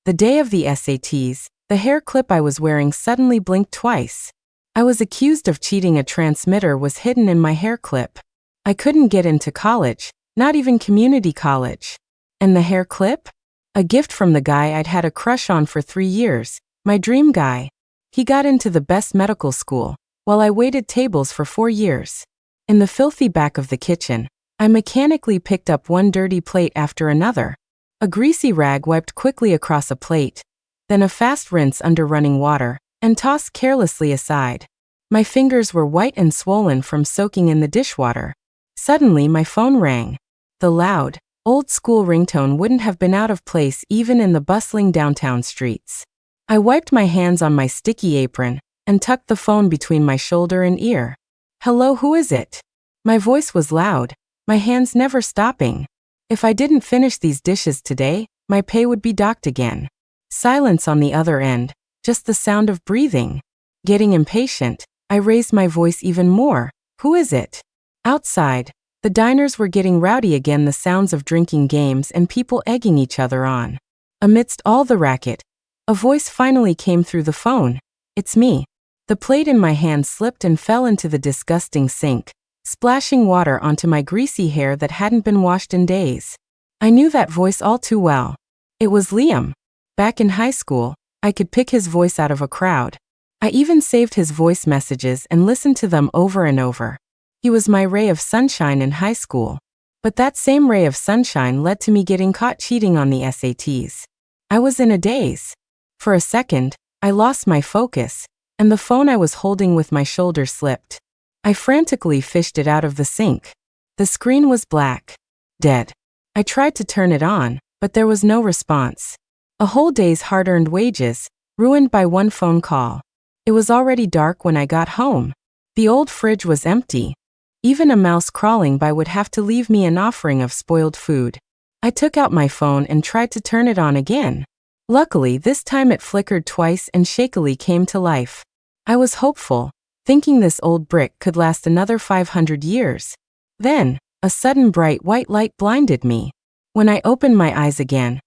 The day of the SATs, the hair clip I was wearing suddenly blinked twice. I was accused of cheating. A transmitter was hidden in my hair clip. I couldn't get into college, not even community college. And the hair clip? A gift from the guy I'd had a crush on for 3 years, my dream guy. He got into the best medical school, while I waited tables for 4 years. In the filthy back of the kitchen, I mechanically picked up one dirty plate after another. A greasy rag wiped quickly across a plate, then a fast rinse under running water, and tossed carelessly aside. My fingers were white and swollen from soaking in the dishwater. Suddenly my phone rang. The loud, old-school ringtone wouldn't have been out of place even in the bustling downtown streets. I wiped my hands on my sticky apron and tucked the phone between my shoulder and ear. "Hello, who is it?" My voice was loud, my hands never stopping. If I didn't finish these dishes today, my pay would be docked again. Silence on the other end, just the sound of breathing. Getting impatient, I raised my voice even more. "Who is it?" Outside, the diners were getting rowdy again, the sounds of drinking games and people egging each other on. Amidst all the racket, a voice finally came through the phone. "It's me." The plate in my hand slipped and fell into the disgusting sink, splashing water onto my greasy hair that hadn't been washed in days. I knew that voice all too well. It was Liam. Back in high school, I could pick his voice out of a crowd. I even saved his voice messages and listened to them over and over. He was my ray of sunshine in high school. But that same ray of sunshine led to me getting caught cheating on the SATs. I was in a daze. For a second, I lost my focus, and the phone I was holding with my shoulder slipped. I frantically fished it out of the sink. The screen was black. Dead. I tried to turn it on, but there was no response. A whole day's hard-earned wages, ruined by one phone call. It was already dark when I got home. The old fridge was empty. Even a mouse crawling by would have to leave me an offering of spoiled food. I took out my phone and tried to turn it on again. Luckily, this time it flickered twice and shakily came to life. I was hopeful, thinking this old brick could last another 500 years. Then, a sudden bright white light blinded me. When I opened my eyes again,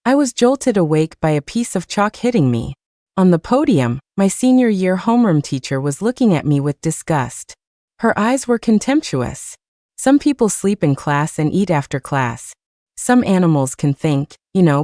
I was jolted awake by a piece of chalk hitting me. On the podium, my senior year homeroom teacher was looking at me with disgust. Her eyes were contemptuous. Some people sleep in class and eat after class. Some animals can think,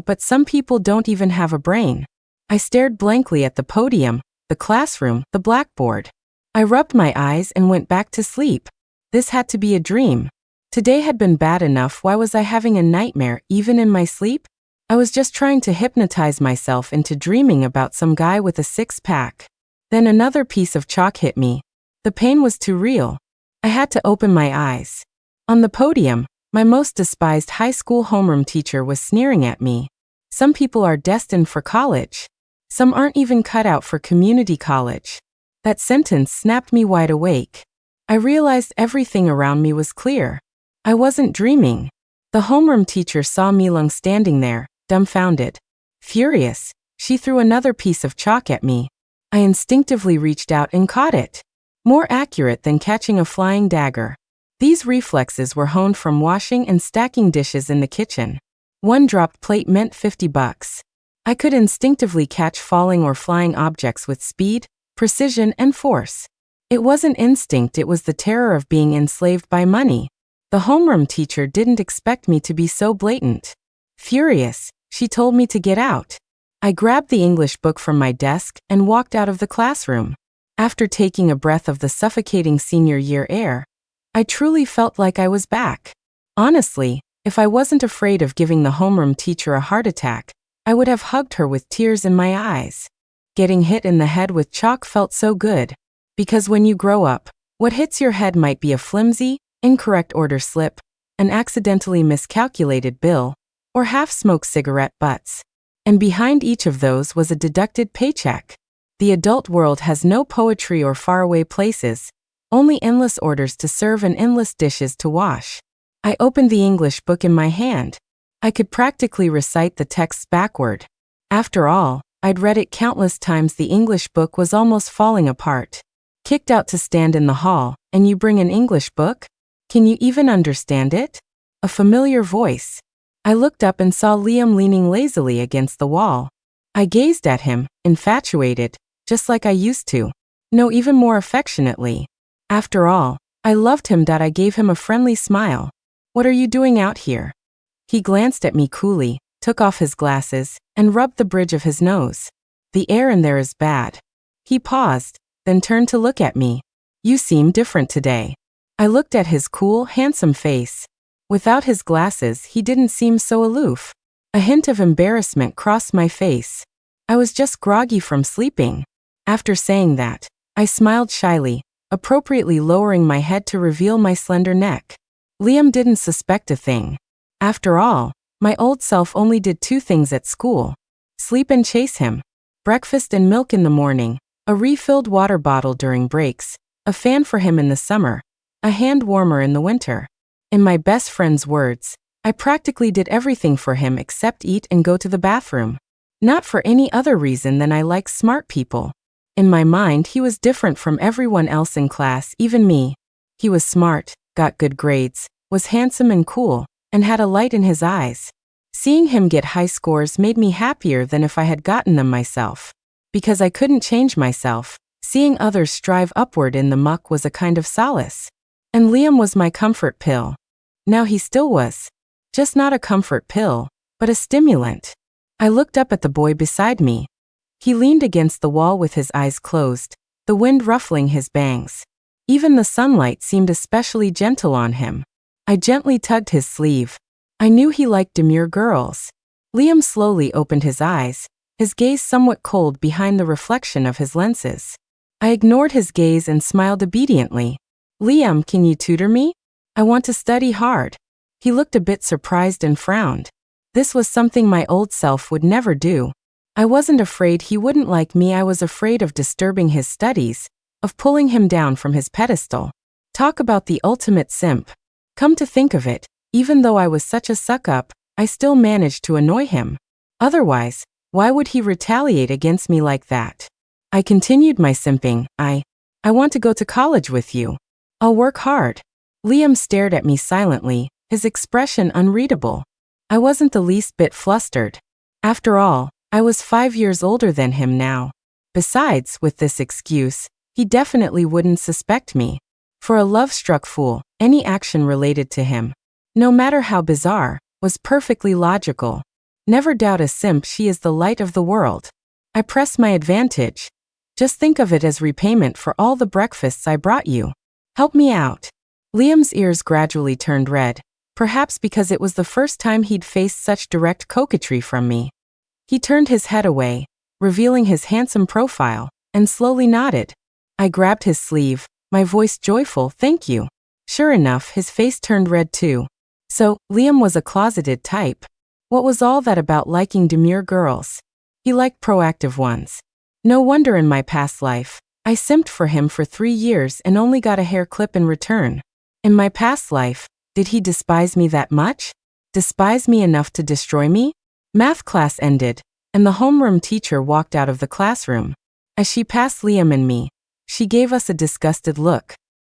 but some people don't even have a brain. I stared blankly at the podium, the classroom, the blackboard. I rubbed my eyes and went back to sleep. This had to be a dream. Today had been bad enough. Why was I having a nightmare even in my sleep? I was just trying to hypnotize myself into dreaming about some guy with a six-pack. Then another piece of chalk hit me. The pain was too real. I had to open my eyes. On the podium, my most despised high school homeroom teacher was sneering at me. Some people are destined for college. Some aren't even cut out for community college. That sentence snapped me wide awake. I realized everything around me was clear. I wasn't dreaming. The homeroom teacher saw me standing there, dumbfounded. Furious, she threw another piece of chalk at me. I instinctively reached out and caught it. More accurate than catching a flying dagger. These reflexes were honed from washing and stacking dishes in the kitchen. One dropped plate meant $50. I could instinctively catch falling or flying objects with speed, precision, and force. It wasn't instinct, it was the terror of being enslaved by money. The homeroom teacher didn't expect me to be so blatant. Furious, she told me to get out. I grabbed the English book from my desk and walked out of the classroom. After taking a breath of the suffocating senior year air, I truly felt like I was back. Honestly, if I wasn't afraid of giving the homeroom teacher a heart attack, I would have hugged her with tears in my eyes. Getting hit in the head with chalk felt so good. Because when you grow up, what hits your head might be a flimsy, incorrect order slip, an accidentally miscalculated bill, or half-smoked cigarette butts. And behind each of those was a deducted paycheck. The adult world has no poetry or faraway places, only endless orders to serve and endless dishes to wash. I opened the English book in my hand. I could practically recite the texts backward. After all, I'd read it countless times. The English book was almost falling apart. Kicked out to stand in the hall, and you bring an English book? Can you even understand it? A familiar voice. I looked up and saw Liam leaning lazily against the wall, I gazed at him, infatuated, just like I used to. No, even more affectionately. After all, I loved him that I gave him a friendly smile. What are you doing out here? He glanced at me coolly, took off his glasses, and rubbed the bridge of his nose. The air in there is bad. He paused, then turned to look at me. You seem different today. I looked at his cool, handsome face. Without his glasses, he didn't seem so aloof. A hint of embarrassment crossed my face. I was just groggy from sleeping. After saying that, I smiled shyly, appropriately lowering my head to reveal my slender neck. Liam didn't suspect a thing. After all, my old self only did 2 things at school: sleep and chase him. Breakfast and milk in the morning, a refilled water bottle during breaks, a fan for him in the summer, a hand warmer in the winter. In my best friend's words, I practically did everything for him except eat and go to the bathroom. Not for any other reason than I like smart people. In my mind, he was different from everyone else in class, even me. He was smart, got good grades, was handsome and cool, and had a light in his eyes. Seeing him get high scores made me happier than if I had gotten them myself. Because I couldn't change myself, seeing others strive upward in the muck was a kind of solace. And Liam was my comfort pill. Now he still was. Just not a comfort pill, but a stimulant. I looked up at the boy beside me. He leaned against the wall with his eyes closed, the wind ruffling his bangs. Even the sunlight seemed especially gentle on him. I gently tugged his sleeve. I knew he liked demure girls. Liam slowly opened his eyes, his gaze somewhat cold behind the reflection of his lenses. I ignored his gaze and smiled obediently. Liam, can you tutor me? I want to study hard. He looked a bit surprised and frowned. This was something my old self would never do. I wasn't afraid he wouldn't like me, I was afraid of disturbing his studies, of pulling him down from his pedestal. Talk about the ultimate simp. Come to think of it, even though I was such a suck-up, I still managed to annoy him. Otherwise, why would he retaliate against me like that? I continued my simping. I want to go to college with you. I'll work hard. Liam stared at me silently, his expression unreadable. I wasn't the least bit flustered. After all, I was 5 years older than him now. Besides, with this excuse, he definitely wouldn't suspect me. For a love-struck fool, any action related to him, no matter how bizarre, was perfectly logical. Never doubt a simp, she is the light of the world. I pressed my advantage. Just think of it as repayment for all the breakfasts I brought you. Help me out. Liam's ears gradually turned red, perhaps because it was the first time he'd faced such direct coquetry from me. He turned his head away, revealing his handsome profile, and slowly nodded. I grabbed his sleeve, my voice joyful, thank you. Sure enough, his face turned red too. So, Liam was a closeted type. What was all that about liking demure girls? He liked proactive ones. No wonder in my past life, I simped for him for 3 years and only got a hair clip in return. In my past life, did he despise me that much? Despise me enough to destroy me? Math class ended, and the homeroom teacher walked out of the classroom. As she passed Liam and me, she gave us a disgusted look.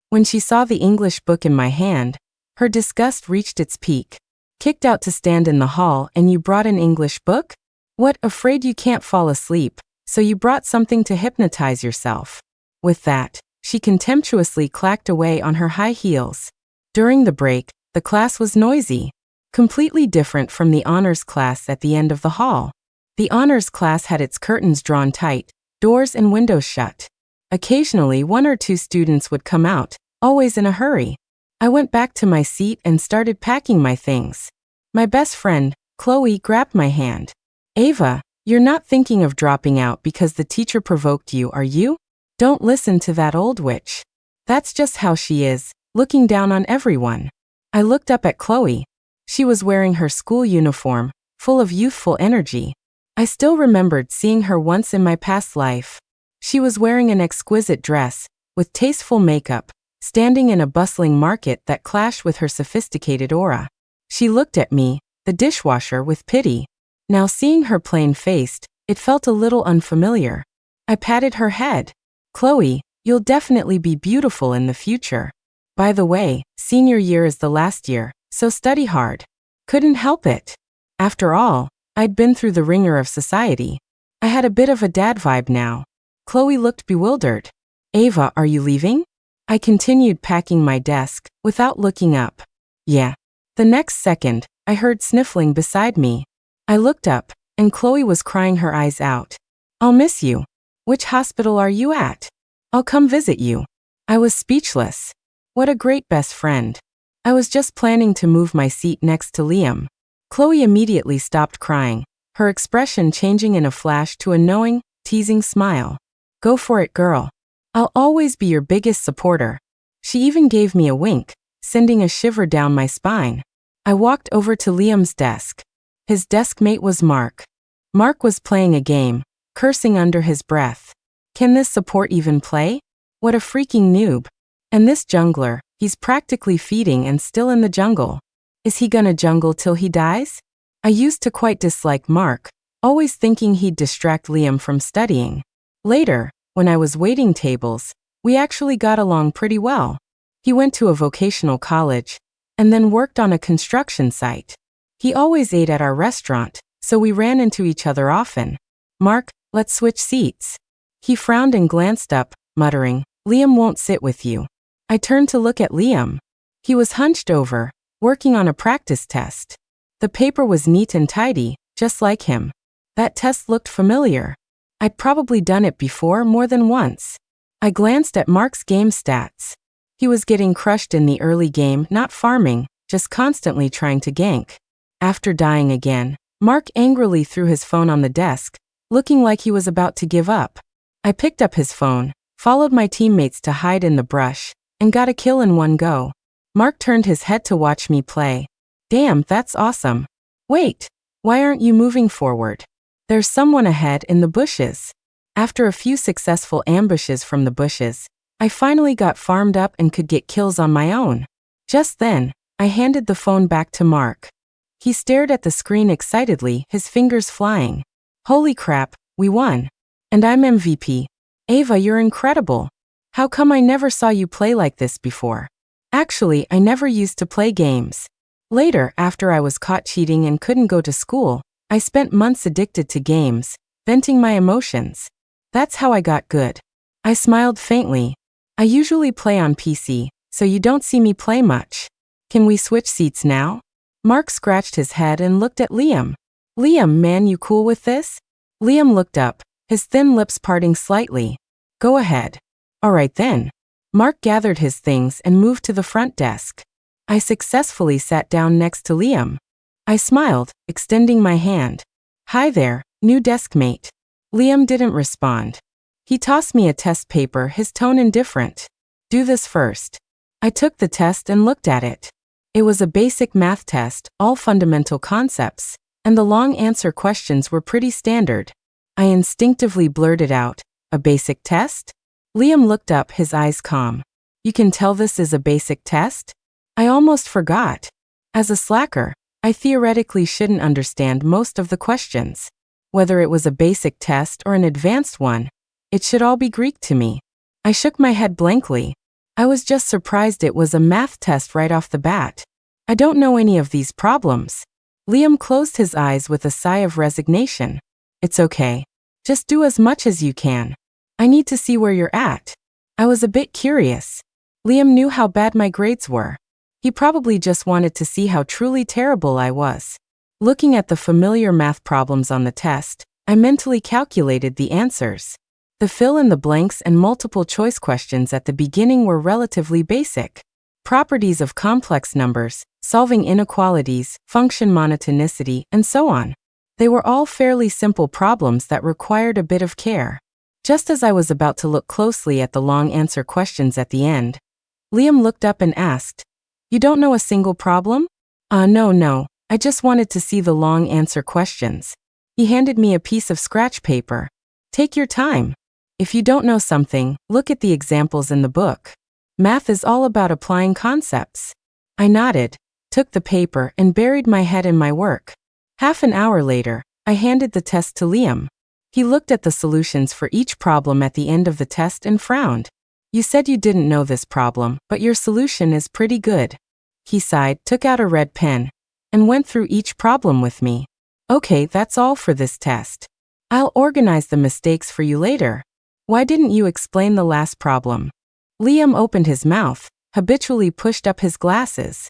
When she saw the English book in my hand, her disgust reached its peak. Kicked out to stand in the hall and you brought an English book? What, afraid you can't fall asleep, so you brought something to hypnotize yourself. With that, she contemptuously clacked away on her high heels. During the break, the class was noisy. Completely different from the honors class at the end of the hall. The honors class had its curtains drawn tight, doors and windows shut. Occasionally 1 or 2 students would come out, always in a hurry. I went back to my seat and started packing my things. My best friend, Chloe, grabbed my hand. Ava, you're not thinking of dropping out because the teacher provoked you, are you? Don't listen to that old witch. That's just how she is, looking down on everyone. I looked up at Chloe. She was wearing her school uniform, full of youthful energy. I still remembered seeing her once in my past life. She was wearing an exquisite dress, with tasteful makeup, standing in a bustling market that clashed with her sophisticated aura. She looked at me, the dishwasher, with pity. Now seeing her plain-faced, it felt a little unfamiliar. I patted her head. Chloe, you'll definitely be beautiful in the future. By the way, senior year is the last year, so study hard. Couldn't help it. After all, I'd been through the ringer of society. I had a bit of a dad vibe now. Chloe looked bewildered. Ava, are you leaving? I continued packing my desk, without looking up. Yeah. The next second, I heard sniffling beside me. I looked up, and Chloe was crying her eyes out. I'll miss you. Which hospital are you at? I'll come visit you. I was speechless. What a great best friend. I was just planning to move my seat next to Liam. Chloe immediately stopped crying, her expression changing in a flash to a knowing, teasing smile. Go for it, girl. I'll always be your biggest supporter. She even gave me a wink, sending a shiver down my spine. I walked over to Liam's desk. His desk mate was Mark. Mark was playing a game, cursing under his breath. Can this support even play? What a freaking noob. And this jungler, he's practically feeding and still in the jungle. Is he gonna jungle till he dies? I used to quite dislike Mark, always thinking he'd distract Liam from studying. Later, when I was waiting tables, we actually got along pretty well. He went to a vocational college, and then worked on a construction site. He always ate at our restaurant, so we ran into each other often. Mark, let's switch seats. He frowned and glanced up, muttering, Liam won't sit with you. I turned to look at Liam. He was hunched over, working on a practice test. The paper was neat and tidy, just like him. That test looked familiar. I'd probably done it before more than once. I glanced at Mark's game stats. He was getting crushed in the early game, not farming, just constantly trying to gank. After dying again, Mark angrily threw his phone on the desk, looking like he was about to give up. I picked up his phone, followed my teammates to hide in the brush, and got a kill in one go. Mark turned his head to watch me play. Damn, that's awesome. Wait, why aren't you moving forward? There's someone ahead in the bushes. After a few successful ambushes from the bushes, I finally got farmed up and could get kills on my own. Just then, I handed the phone back to Mark. He stared at the screen excitedly, his fingers flying. Holy crap, we won. And I'm MVP. Ava, you're incredible. How come I never saw you play like this before? Actually, I never used to play games. Later, after I was caught cheating and couldn't go to school, I spent months addicted to games, venting my emotions. That's how I got good. I smiled faintly. I usually play on PC, so you don't see me play much. Can we switch seats now? Mark scratched his head and looked at Liam. Liam, man, you cool with this? Liam looked up, his thin lips parting slightly. Go ahead. All right then. Mark gathered his things and moved to the front desk. I successfully sat down next to Liam. I smiled, extending my hand. Hi there, new desk mate. Liam didn't respond. He tossed me a test paper, his tone indifferent. Do this first. I took the test and looked at it. It was a basic math test, all fundamental concepts, and the long answer questions were pretty standard. I instinctively blurted out, a basic test? Liam looked up, his eyes calm. You can tell this is a basic test? I almost forgot. As a slacker, I theoretically shouldn't understand most of the questions. Whether it was a basic test or an advanced one, it should all be Greek to me. I shook my head blankly. I was just surprised it was a math test right off the bat. I don't know any of these problems. Liam closed his eyes with a sigh of resignation. It's okay. Just do as much as you can. I need to see where you're at. I was a bit curious. Liam knew how bad my grades were. He probably just wanted to see how truly terrible I was. Looking at the familiar math problems on the test, I mentally calculated the answers. The fill-in-the-blanks and multiple-choice questions at the beginning were relatively basic. Properties of complex numbers, solving inequalities, function monotonicity, and so on. They were all fairly simple problems that required a bit of care. Just as I was about to look closely at the long answer questions at the end, Liam looked up and asked, You don't know a single problem? No, I just wanted to see the long answer questions. He handed me a piece of scratch paper. Take your time. If you don't know something, look at the examples in the book. Math is all about applying concepts. I nodded, took the paper, and buried my head in my work. Half an hour later, I handed the test to Liam. He looked at the solutions for each problem at the end of the test and frowned. You said you didn't know this problem, but your solution is pretty good. He sighed, took out a red pen, and went through each problem with me. Okay, that's all for this test. I'll organize the mistakes for you later. Why didn't you explain the last problem? Liam opened his mouth, habitually pushed up his glasses.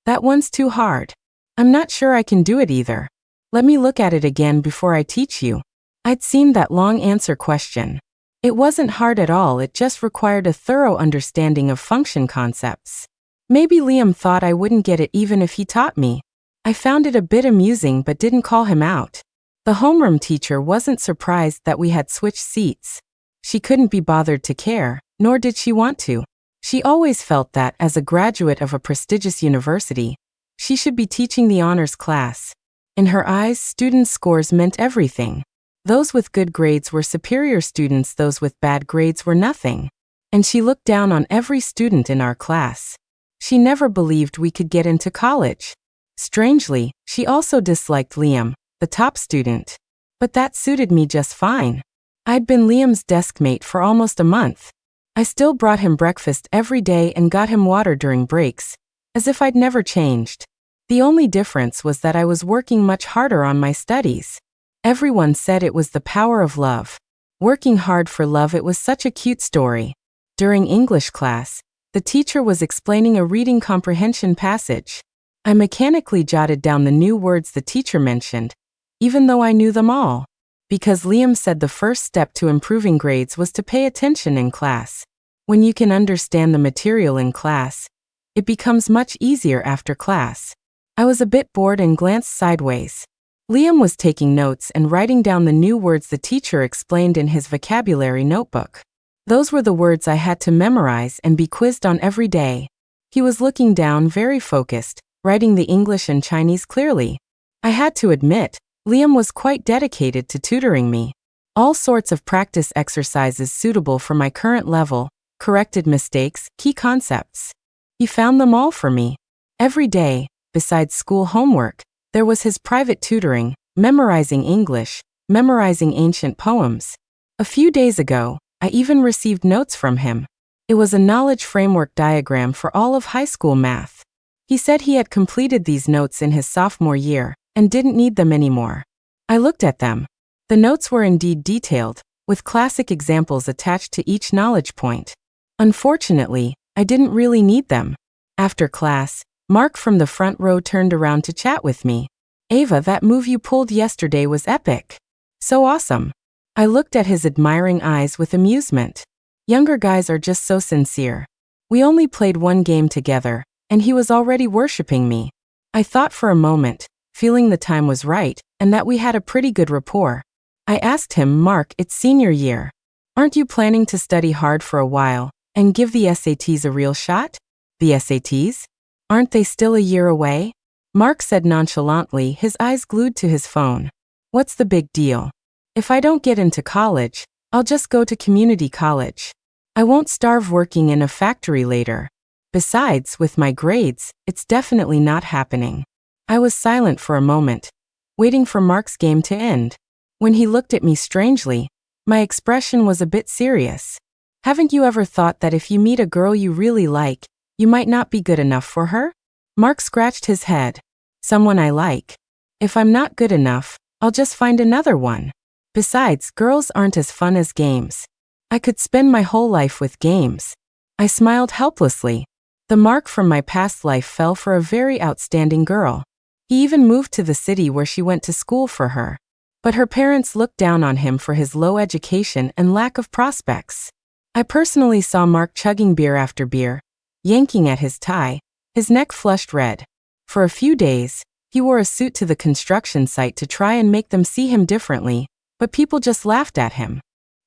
That one's too hard. I'm not sure I can do it either. Let me look at it again before I teach you. I'd seen that long answer question. It wasn't hard at all, it just required a thorough understanding of function concepts. Maybe Liam thought I wouldn't get it even if he taught me. I found it a bit amusing but didn't call him out. The homeroom teacher wasn't surprised that we had switched seats. She couldn't be bothered to care, nor did she want to. She always felt that, as a graduate of a prestigious university, she should be teaching the honors class. In her eyes, students' scores meant everything. Those with good grades were superior students, those with bad grades were nothing. And she looked down on every student in our class. She never believed we could get into college. Strangely, she also disliked Liam, the top student. But that suited me just fine. I'd been Liam's deskmate for almost a month. I still brought him breakfast every day and got him water during breaks, as if I'd never changed. The only difference was that I was working much harder on my studies. Everyone said it was the power of love. Working hard for love, it was such a cute story. During English class, the teacher was explaining a reading comprehension passage. I mechanically jotted down the new words the teacher mentioned, even though I knew them all. Because Liam said the first step to improving grades was to pay attention in class. When you can understand the material in class, it becomes much easier after class. I was a bit bored and glanced sideways. Liam was taking notes and writing down the new words the teacher explained in his vocabulary notebook. Those were the words I had to memorize and be quizzed on every day. He was looking down, very focused, writing the English and Chinese clearly. I had to admit, Liam was quite dedicated to tutoring me. All sorts of practice exercises suitable for my current level, corrected mistakes, key concepts. He found them all for me. Every day, besides school homework, there was his private tutoring, memorizing English, memorizing ancient poems. A few days ago, I even received notes from him. It was a knowledge framework diagram for all of high school math. He said he had completed these notes in his sophomore year and didn't need them anymore. I looked at them. The notes were indeed detailed, with classic examples attached to each knowledge point. Unfortunately, I didn't really need them. After class, Mark from the front row turned around to chat with me. "Ava, that move you pulled yesterday was epic. So awesome." I looked at his admiring eyes with amusement. Younger guys are just so sincere. We only played one game together, and he was already worshipping me. I thought for a moment, feeling the time was right, and that we had a pretty good rapport. I asked him, "Mark, it's senior year. Aren't you planning to study hard for a while, and give the SATs a real shot?" "The SATs? Aren't they still a year away?" Mark said nonchalantly, his eyes glued to his phone. "What's the big deal? If I don't get into college, I'll just go to community college. I won't starve working in a factory later. Besides, with my grades, it's definitely not happening." I was silent for a moment, waiting for Mark's game to end. When he looked at me strangely, my expression was a bit serious. "Haven't you ever thought that if you meet a girl you really like, you might not be good enough for her?" Mark scratched his head. "Someone I like. If I'm not good enough, I'll just find another one. Besides, girls aren't as fun as games. I could spend my whole life with games." I smiled helplessly. The Mark from my past life fell for a very outstanding girl. He even moved to the city where she went to school for her. But her parents looked down on him for his low education and lack of prospects. I personally saw Mark chugging beer after beer, yanking at his tie, his neck flushed red. For a few days, he wore a suit to the construction site to try and make them see him differently, but people just laughed at him.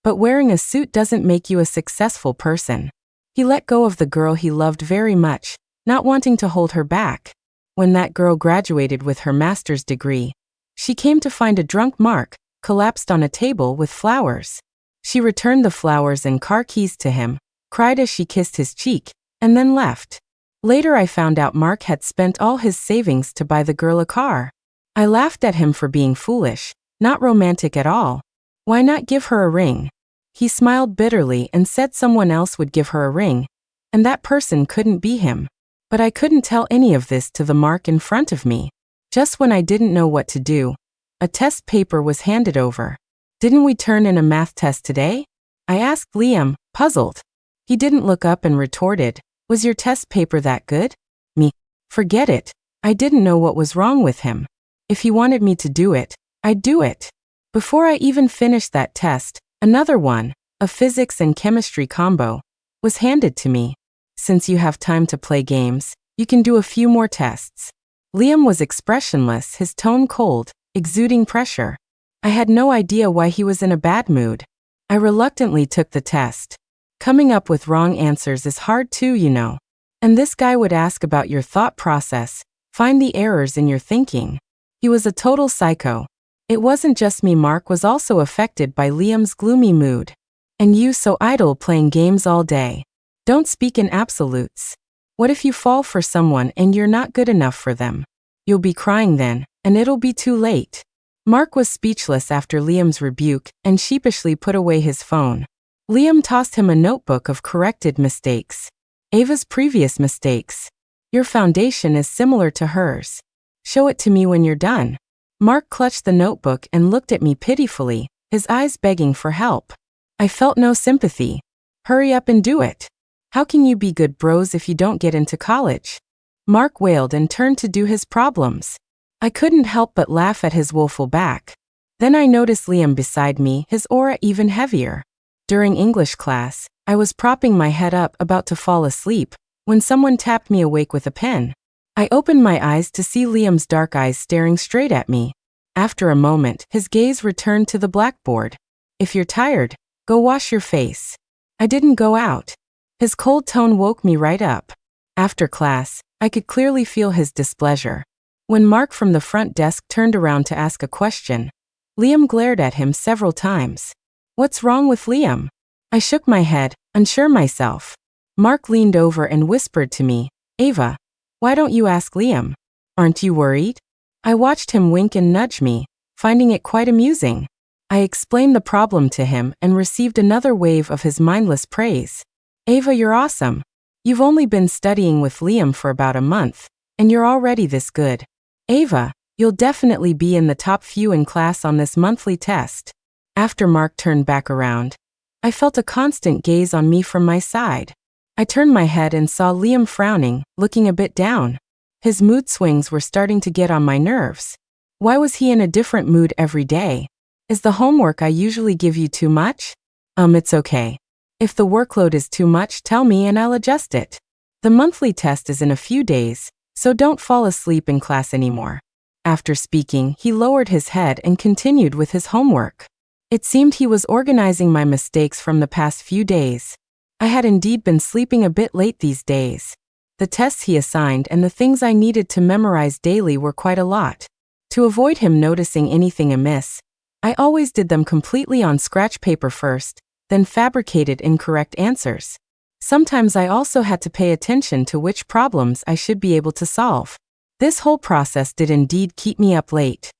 But wearing a suit doesn't make you a successful person. He let go of the girl he loved very much, not wanting to hold her back. When that girl graduated with her master's degree, she came to find a drunk Mark, collapsed on a table with flowers. She returned the flowers and car keys to him, cried as she kissed his cheek, and then left. Later I found out Mark had spent all his savings to buy the girl a car. I laughed at him for being foolish, not romantic at all. Why not give her a ring? He smiled bitterly and said someone else would give her a ring, and that person couldn't be him. But I couldn't tell any of this to the Mark in front of me. Just when I didn't know what to do, A test paper was handed over. Didn't we turn in a math test today? I asked Liam, puzzled. He didn't look up and retorted, was your test paper that good? Me. Forget it. I didn't know what was wrong with him. If he wanted me to do it, I'd do it. Before I even finished that test, another one, a physics and chemistry combo, was handed to me. Since you have time to play games, you can do a few more tests. Liam was expressionless, his tone cold, exuding pressure. I had no idea why he was in a bad mood. I reluctantly took the test. Coming up with wrong answers is hard too, you know. And this guy would ask about your thought process, find the errors in your thinking. He was a total psycho. It wasn't just me, Mark was also affected by Liam's gloomy mood. And you so idle playing games all day. Don't speak in absolutes. What if you fall for someone and you're not good enough for them? You'll be crying then, and it'll be too late. Mark was speechless after Liam's rebuke and sheepishly put away his phone. Liam tossed him a notebook of corrected mistakes. Ava's previous mistakes. Your foundation is similar to hers. Show it to me when you're done. Mark clutched the notebook and looked at me pitifully, his eyes begging for help. I felt no sympathy. Hurry up and do it. How can you be good bros if you don't get into college? Mark wailed and turned to do his problems. I couldn't help but laugh at his woeful back. Then I noticed Liam beside me, his aura even heavier. During English class, I was propping my head up about to fall asleep, when someone tapped me awake with a pen. I opened my eyes to see Liam's dark eyes staring straight at me. After a moment, his gaze returned to the blackboard. If you're tired, go wash your face. I didn't go out. His cold tone woke me right up. After class, I could clearly feel his displeasure. When Mark from the front desk turned around to ask a question, Liam glared at him several times. What's wrong with Liam? I shook my head, unsure myself. Mark leaned over and whispered to me, Ava, why don't you ask Liam? Aren't you worried? I watched him wink and nudge me, finding it quite amusing. I explained the problem to him and received another wave of his mindless praise. Ava, you're awesome. You've only been studying with Liam for about a month, and you're already this good. Ava, you'll definitely be in the top few in class on this monthly test. After Mark turned back around, I felt a constant gaze on me from my side. I turned my head and saw Liam frowning, looking a bit down. His mood swings were starting to get on my nerves. Why was he in a different mood every day? Is the homework I usually give you too much? It's okay. If the workload is too much, tell me and I'll adjust it. The monthly test is in a few days, so don't fall asleep in class anymore. After speaking, he lowered his head and continued with his homework. It seemed he was organizing my mistakes from the past few days. I had indeed been sleeping a bit late these days. The tests he assigned and the things I needed to memorize daily were quite a lot. To avoid him noticing anything amiss, I always did them completely on scratch paper first, then fabricated incorrect answers. Sometimes I also had to pay attention to which problems I should be able to solve. This whole process did indeed keep me up late.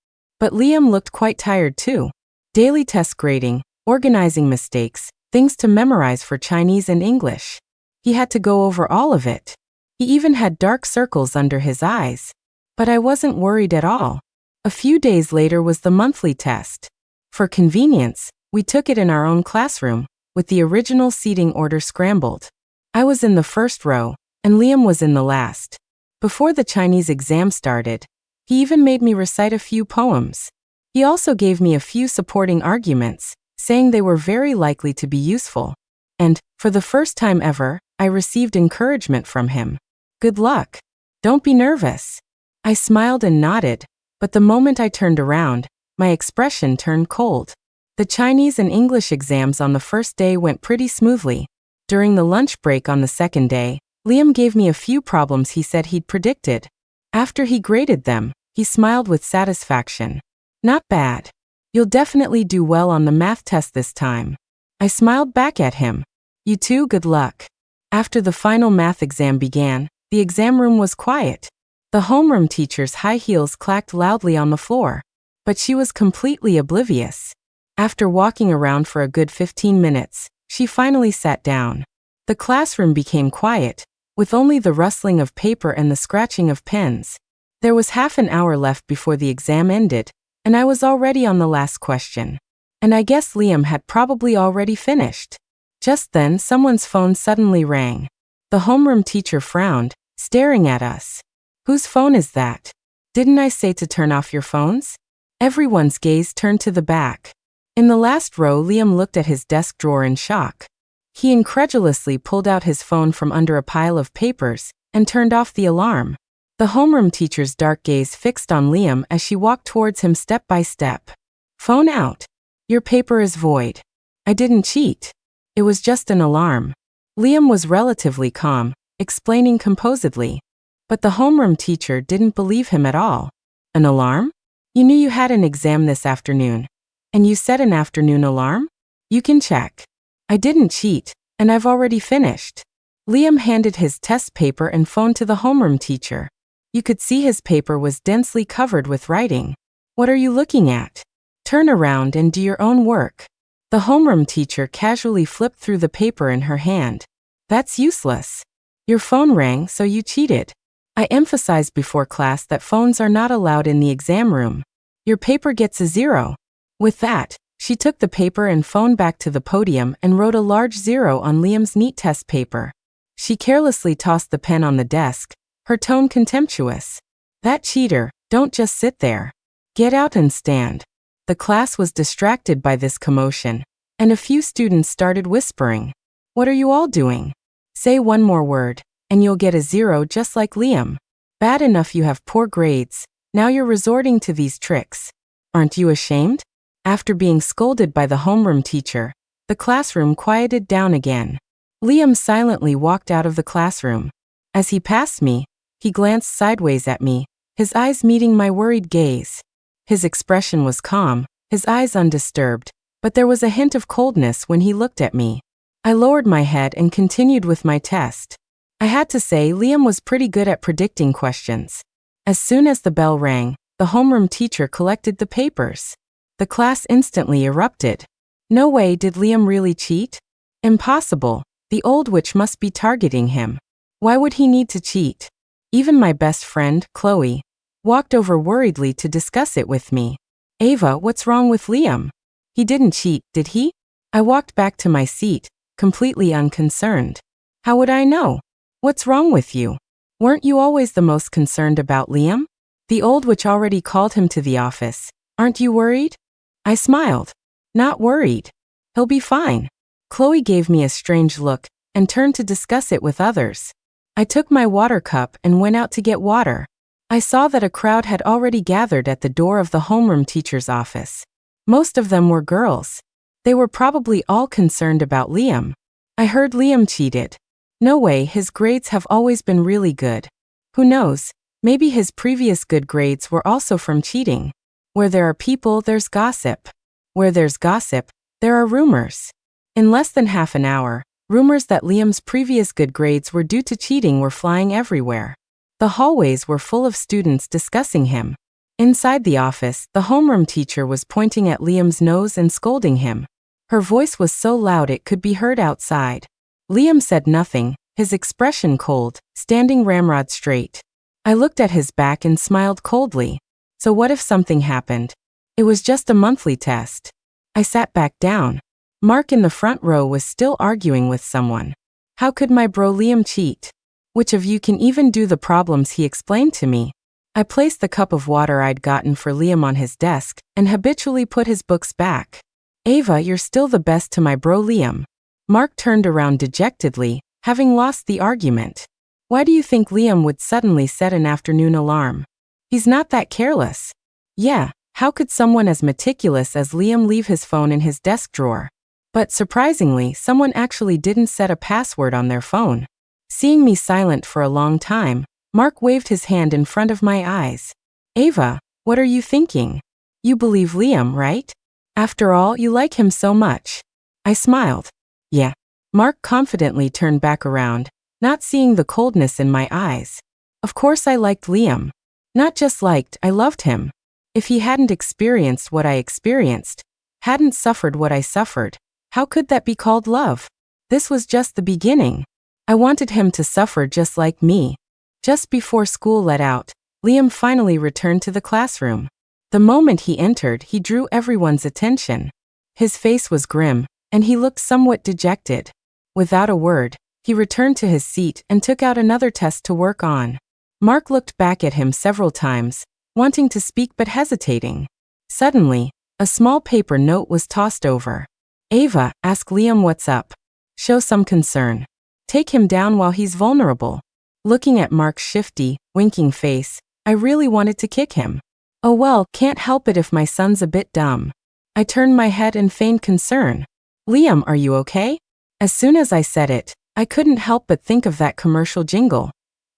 But Liam looked quite tired too. Daily test grading, organizing mistakes, things to memorize for Chinese and English. He had to go over all of it. He even had dark circles under his eyes. But I wasn't worried at all. A few days later was the monthly test. For convenience, we took it in our own classroom, with the original seating order scrambled. I was in the first row, and Liam was in the last. Before the Chinese exam started, he even made me recite a few poems. He also gave me a few supporting arguments, saying they were very likely to be useful. And, for the first time ever, I received encouragement from him. Good luck. Don't be nervous. I smiled and nodded, but the moment I turned around, my expression turned cold. The Chinese and English exams on the first day went pretty smoothly. During the lunch break on the second day, Liam gave me a few problems he said he'd predicted. After he graded them, he smiled with satisfaction. Not bad. You'll definitely do well on the math test this time. I smiled back at him. You too, good luck. After the final math exam began, the exam room was quiet. The homeroom teacher's high heels clacked loudly on the floor. But she was completely oblivious. After walking around for a good 15 minutes, she finally sat down. The classroom became quiet, with only the rustling of paper and the scratching of pens. There was half an hour left before the exam ended, and I was already on the last question. And I guess Liam had probably already finished. Just then, someone's phone suddenly rang. The homeroom teacher frowned, staring at us. Whose phone is that? Didn't I say to turn off your phones? Everyone's gaze turned to the back. In the last row, Liam looked at his desk drawer in shock. He incredulously pulled out his phone from under a pile of papers and turned off the alarm. The homeroom teacher's dark gaze fixed on Liam as she walked towards him step by step. Phone out. Your paper is void. I didn't cheat. It was just an alarm. Liam was relatively calm, explaining composedly. But the homeroom teacher didn't believe him at all. An alarm? You knew you had an exam this afternoon. And you set an afternoon alarm? You can check. I didn't cheat, and I've already finished. Liam handed his test paper and phone to the homeroom teacher. You could see his paper was densely covered with writing. What are you looking at? Turn around and do your own work. The homeroom teacher casually flipped through the paper in her hand. That's useless. Your phone rang, so you cheated. I emphasized before class that phones are not allowed in the exam room. Your paper gets a 0. With that, she took the paper and phone back to the podium and wrote a large 0 on Liam's neat test paper. She carelessly tossed the pen on the desk, her tone contemptuous. That cheater, don't just sit there. Get out and stand. The class was distracted by this commotion, and a few students started whispering. What are you all doing? Say one more word, and you'll get a 0 just like Liam. Bad enough you have poor grades, now you're resorting to these tricks. Aren't you ashamed? After being scolded by the homeroom teacher, the classroom quieted down again. Liam silently walked out of the classroom. As he passed me, he glanced sideways at me, his eyes meeting my worried gaze. His expression was calm, his eyes undisturbed, but there was a hint of coldness when he looked at me. I lowered my head and continued with my test. I had to say Liam was pretty good at predicting questions. As soon as the bell rang, the homeroom teacher collected the papers. The class instantly erupted. No way did Liam really cheat? Impossible. The old witch must be targeting him. Why would he need to cheat? Even my best friend, Chloe, walked over worriedly to discuss it with me. Ava, what's wrong with Liam? He didn't cheat, did he? I walked back to my seat, completely unconcerned. How would I know? What's wrong with you? Weren't you always the most concerned about Liam? The old witch already called him to the office. Aren't you worried? I smiled. Not worried. He'll be fine. Chloe gave me a strange look and turned to discuss it with others. I took my water cup and went out to get water. I saw that a crowd had already gathered at the door of the homeroom teacher's office. Most of them were girls. They were probably all concerned about Liam. I heard Liam cheated. No way, his grades have always been really good. Who knows, maybe his previous good grades were also from cheating. Where there are people, there's gossip. Where there's gossip, there are rumors. In less than half an hour, rumors that Liam's previous good grades were due to cheating were flying everywhere. The hallways were full of students discussing him. Inside the office, the homeroom teacher was pointing at Liam's nose and scolding him. Her voice was so loud it could be heard outside. Liam said nothing, his expression cold, standing ramrod straight. I looked at his back and smiled coldly. So what if something happened? It was just a monthly test. I sat back down. Mark in the front row was still arguing with someone. How could my bro Liam cheat? Which of you can even do the problems he explained to me? I placed the cup of water I'd gotten for Liam on his desk and habitually put his books back. Ava, you're still the best to my bro Liam. Mark turned around dejectedly, having lost the argument. Why do you think Liam would suddenly set an afternoon alarm? He's not that careless. Yeah, how could someone as meticulous as Liam leave his phone in his desk drawer? But surprisingly, someone actually didn't set a password on their phone. Seeing me silent for a long time, Mark waved his hand in front of my eyes. Ava, what are you thinking? You believe Liam, right? After all, you like him so much. I smiled. Yeah. Mark confidently turned back around, not seeing the coldness in my eyes. Of course I liked Liam. Not just liked, I loved him. If he hadn't experienced what I experienced, hadn't suffered what I suffered, how could that be called love? This was just the beginning. I wanted him to suffer just like me. Just before school let out, Liam finally returned to the classroom. The moment he entered, he drew everyone's attention. His face was grim, and he looked somewhat dejected. Without a word, he returned to his seat and took out another test to work on. Mark looked back at him several times, wanting to speak but hesitating. Suddenly, a small paper note was tossed over. "Ava, ask Liam what's up. Show some concern. Take him down while he's vulnerable." Looking at Mark's shifty, winking face, I really wanted to kick him. Oh well, can't help it if my son's a bit dumb. I turned my head and feigned concern. "Liam, are you okay?" As soon as I said it, I couldn't help but think of that commercial jingle.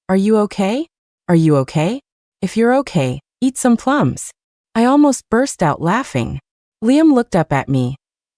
"Are you okay? Are you okay? If you're okay, eat some plums." I almost burst out laughing. Liam looked up at me,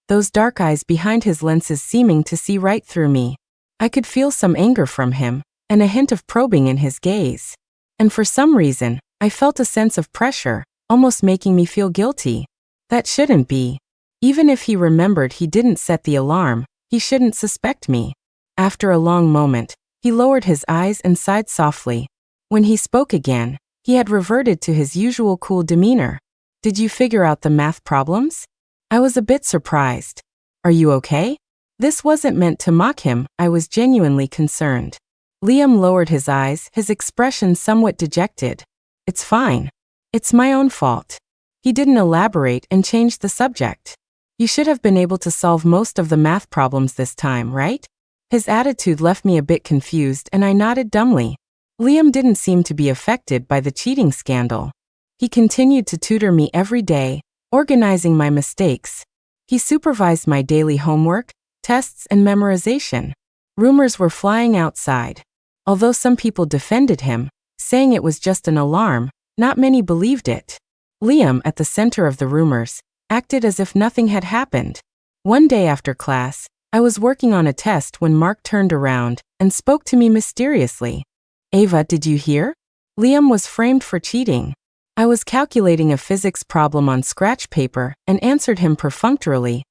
those dark eyes behind his lenses seeming to see right through me. I could feel some anger from him, and a hint of probing in his gaze. And for some reason, I felt a sense of pressure, almost making me feel guilty. That shouldn't be. Even if he remembered he didn't set the alarm, he shouldn't suspect me. After a long moment, he lowered his eyes and sighed softly. When he spoke again, he had reverted to his usual cool demeanor. "Did you figure out the math problems?" I was a bit surprised. "Are you okay?" This wasn't meant to mock him, I was genuinely concerned. Liam lowered his eyes, his expression somewhat dejected. "It's fine. It's my own fault." He didn't elaborate and changed the subject. "You should have been able to solve most of the math problems this time, right?" His attitude left me a bit confused and I nodded dumbly. Liam didn't seem to be affected by the cheating scandal. He continued to tutor me every day, organizing my mistakes. He supervised my daily homework, tests, and memorization. Rumors were flying outside. Although some people defended him, saying it was just an alarm, not many believed it. Liam, at the center of the rumors, acted as if nothing had happened. One day after class, I was working on a test when Mark turned around and spoke to me mysteriously. "Ava, did you hear? Liam was framed for cheating." I was calculating a physics problem on scratch paper and answered him perfunctorily.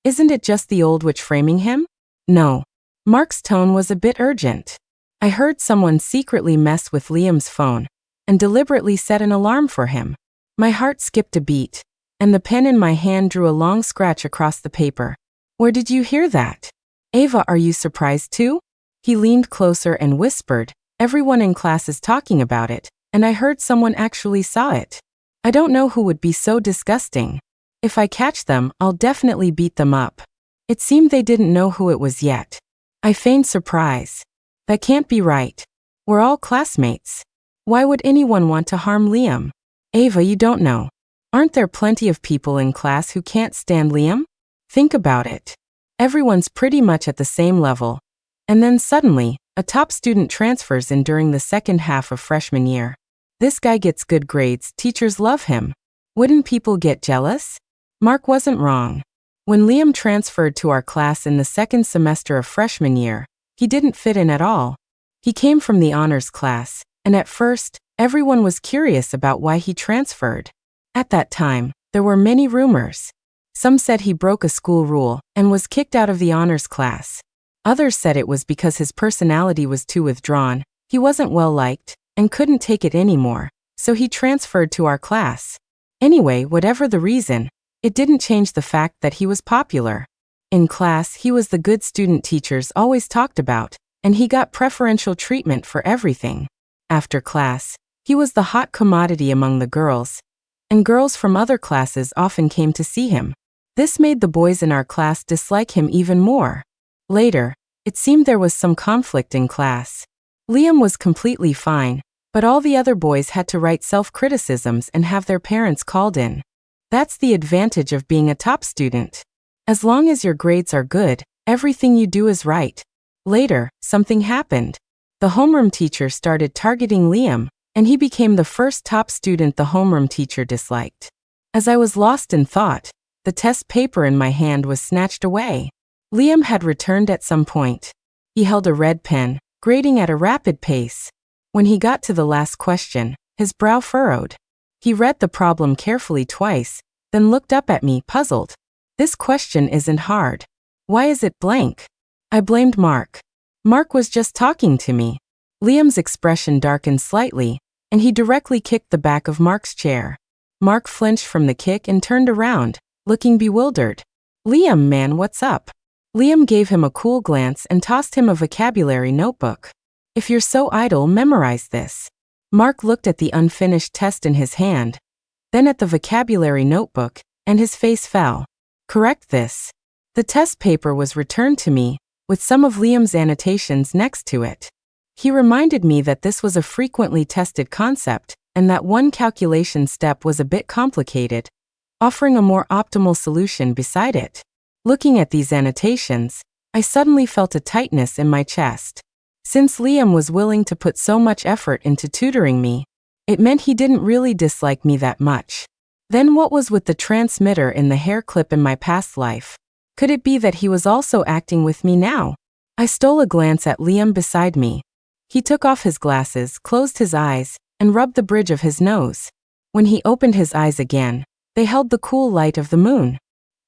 "Isn't it just the old witch framing him?" "No." Mark's tone was a bit urgent. "I heard someone secretly mess with Liam's phone and deliberately set an alarm for him." My heart skipped a beat, and the pen in my hand drew a long scratch across the paper. "Where did you hear that? Ava, are you surprised too?" He leaned closer and whispered, "Everyone in class is talking about it, and I heard someone actually saw it. I don't know who would be so disgusting. If I catch them, I'll definitely beat them up." It seemed they didn't know who it was yet. I feigned surprise. "That can't be right. We're all classmates. Why would anyone want to harm Liam?" "Ava, you don't know. Aren't there plenty of people in class who can't stand Liam? Think about it. Everyone's pretty much at the same level. And then suddenly, a top student transfers in during the second half of freshman year. This guy gets good grades, teachers love him. Wouldn't people get jealous?" Mark wasn't wrong. When Liam transferred to our class in the second semester of freshman year, he didn't fit in at all. He came from the honors class, and at first, everyone was curious about why he transferred. At that time, there were many rumors. Some said he broke a school rule and was kicked out of the honors class. Others said it was because his personality was too withdrawn, he wasn't well liked, and couldn't take it anymore, so he transferred to our class. Anyway, whatever the reason, it didn't change the fact that he was popular. In class, he was the good student teachers always talked about, and he got preferential treatment for everything. After class, he was the hot commodity among the girls, and girls from other classes often came to see him. This made the boys in our class dislike him even more. Later, it seemed there was some conflict in class. Liam was completely fine, but all the other boys had to write self-criticisms and have their parents called in. That's the advantage of being a top student. As long as your grades are good, everything you do is right. Later, something happened. The homeroom teacher started targeting Liam, and he became the first top student the homeroom teacher disliked. As I was lost in thought, the test paper in my hand was snatched away. Liam had returned at some point. He held a red pen, grading at a rapid pace. When he got to the last question, his brow furrowed. He read the problem carefully twice, then looked up at me, puzzled. "This question isn't hard. Why is it blank?" I blamed Mark. Mark was just talking to me. Liam's expression darkened slightly, and he directly kicked the back of Mark's chair. Mark flinched from the kick and turned around, looking bewildered. Liam, man, what's up? Liam gave him a cool glance and tossed him a vocabulary notebook. If you're so idle, memorize this. Mark looked at the unfinished test in his hand, then at the vocabulary notebook, and his face fell. Correct this. The test paper was returned to me, with some of Liam's annotations next to it. He reminded me that this was a frequently tested concept, and that one calculation step was a bit complicated, offering a more optimal solution beside it. Looking at these annotations, I suddenly felt a tightness in my chest. Since Liam was willing to put so much effort into tutoring me, it meant he didn't really dislike me that much. Then what was with the transmitter in the hair clip in my past life? Could it be that he was also acting with me now? I stole a glance at Liam beside me. He took off his glasses, closed his eyes, and rubbed the bridge of his nose. When he opened his eyes again, they held the cool light of the moon.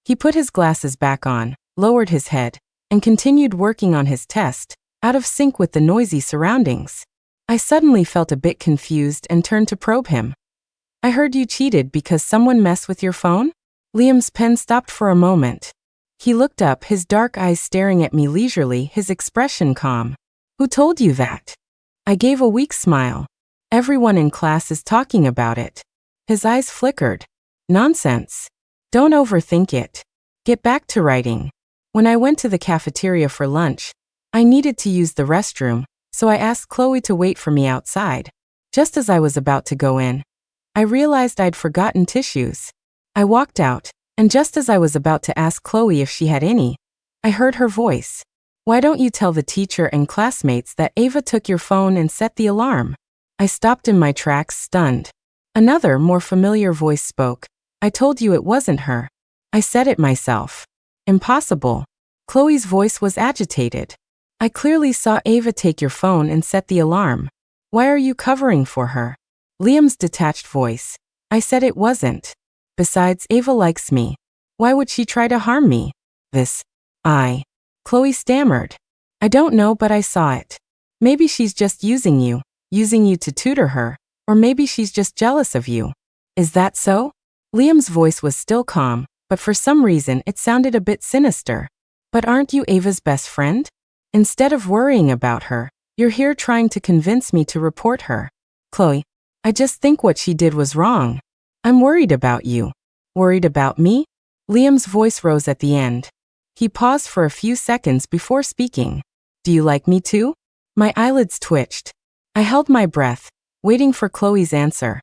He put his glasses back on, lowered his head, and continued working on his test, out of sync with the noisy surroundings. I suddenly felt a bit confused and turned to probe him. I heard you cheated because someone messed with your phone? Liam's pen stopped for a moment. He looked up, his dark eyes staring at me leisurely, his expression calm. Who told you that? I gave a weak smile. Everyone in class is talking about it. His eyes flickered. Nonsense. Don't overthink it. Get back to writing. When I went to the cafeteria for lunch, I needed to use the restroom, so I asked Chloe to wait for me outside. Just as I was about to go in, I realized I'd forgotten tissues. I walked out, and just as I was about to ask Chloe if she had any, I heard her voice. Why don't you tell the teacher and classmates that Ava took your phone and set the alarm? I stopped in my tracks, stunned. Another, more familiar voice spoke. I told you it wasn't her. I said it myself. Impossible. Chloe's voice was agitated. I clearly saw Ava take your phone and set the alarm. Why are you covering for her? Liam's detached voice. I said it wasn't. Besides, Ava likes me. Why would she try to harm me? Chloe stammered. I don't know, but I saw it. Maybe she's just using you to tutor her, or maybe she's just jealous of you. Is that so? Liam's voice was still calm, but for some reason it sounded a bit sinister. But aren't you Ava's best friend? Instead of worrying about her, you're here trying to convince me to report her. Chloe, I just think what she did was wrong. I'm worried about you. Worried about me? Liam's voice rose at the end. He paused for a few seconds before speaking. Do you like me too? My eyelids twitched. I held my breath, waiting for Chloe's answer.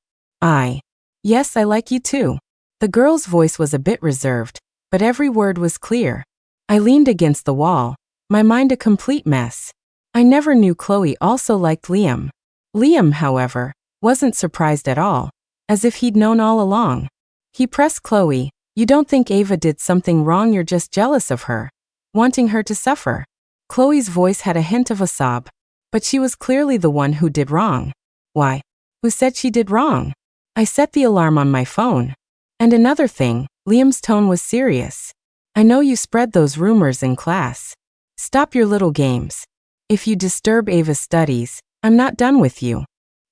Yes, I like you too. The girl's voice was a bit reserved, but every word was clear. I leaned against the wall, my mind a complete mess. I never knew Chloe also liked Liam. Liam, however, wasn't surprised at all, as if he'd known all along. He pressed Chloe. You don't think Ava did something wrong, you're just jealous of her, wanting her to suffer. Chloe's voice had a hint of a sob, but she was clearly the one who did wrong. Why? Who said she did wrong? I set the alarm on my phone. And another thing, Liam's tone was serious. I know you spread those rumors in class. Stop your little games. If you disturb Ava's studies, I'm not done with you.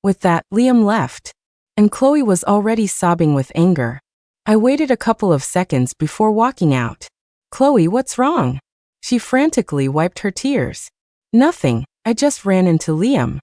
With that, Liam left, and Chloe was already sobbing with anger. I waited a couple of seconds before walking out. Chloe, what's wrong? She frantically wiped her tears. Nothing, I just ran into Liam.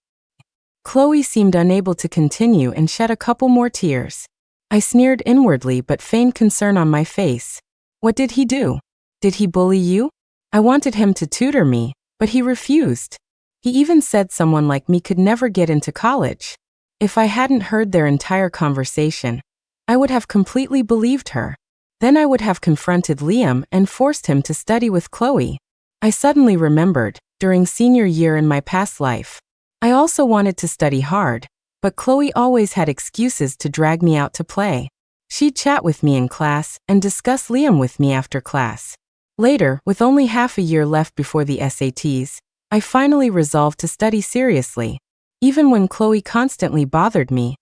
Chloe seemed unable to continue and shed a couple more tears. I sneered inwardly but feigned concern on my face. What did he do? Did he bully you? I wanted him to tutor me, but he refused. He even said someone like me could never get into college. If I hadn't heard their entire conversation, I would have completely believed her. Then I would have confronted Liam and forced him to study with Chloe. I suddenly remembered, during senior year in my past life, I also wanted to study hard, but Chloe always had excuses to drag me out to play. She'd chat with me in class and discuss Liam with me after class. Later, with only half a year left before the SATs, I finally resolved to study seriously. Even when Chloe constantly bothered me,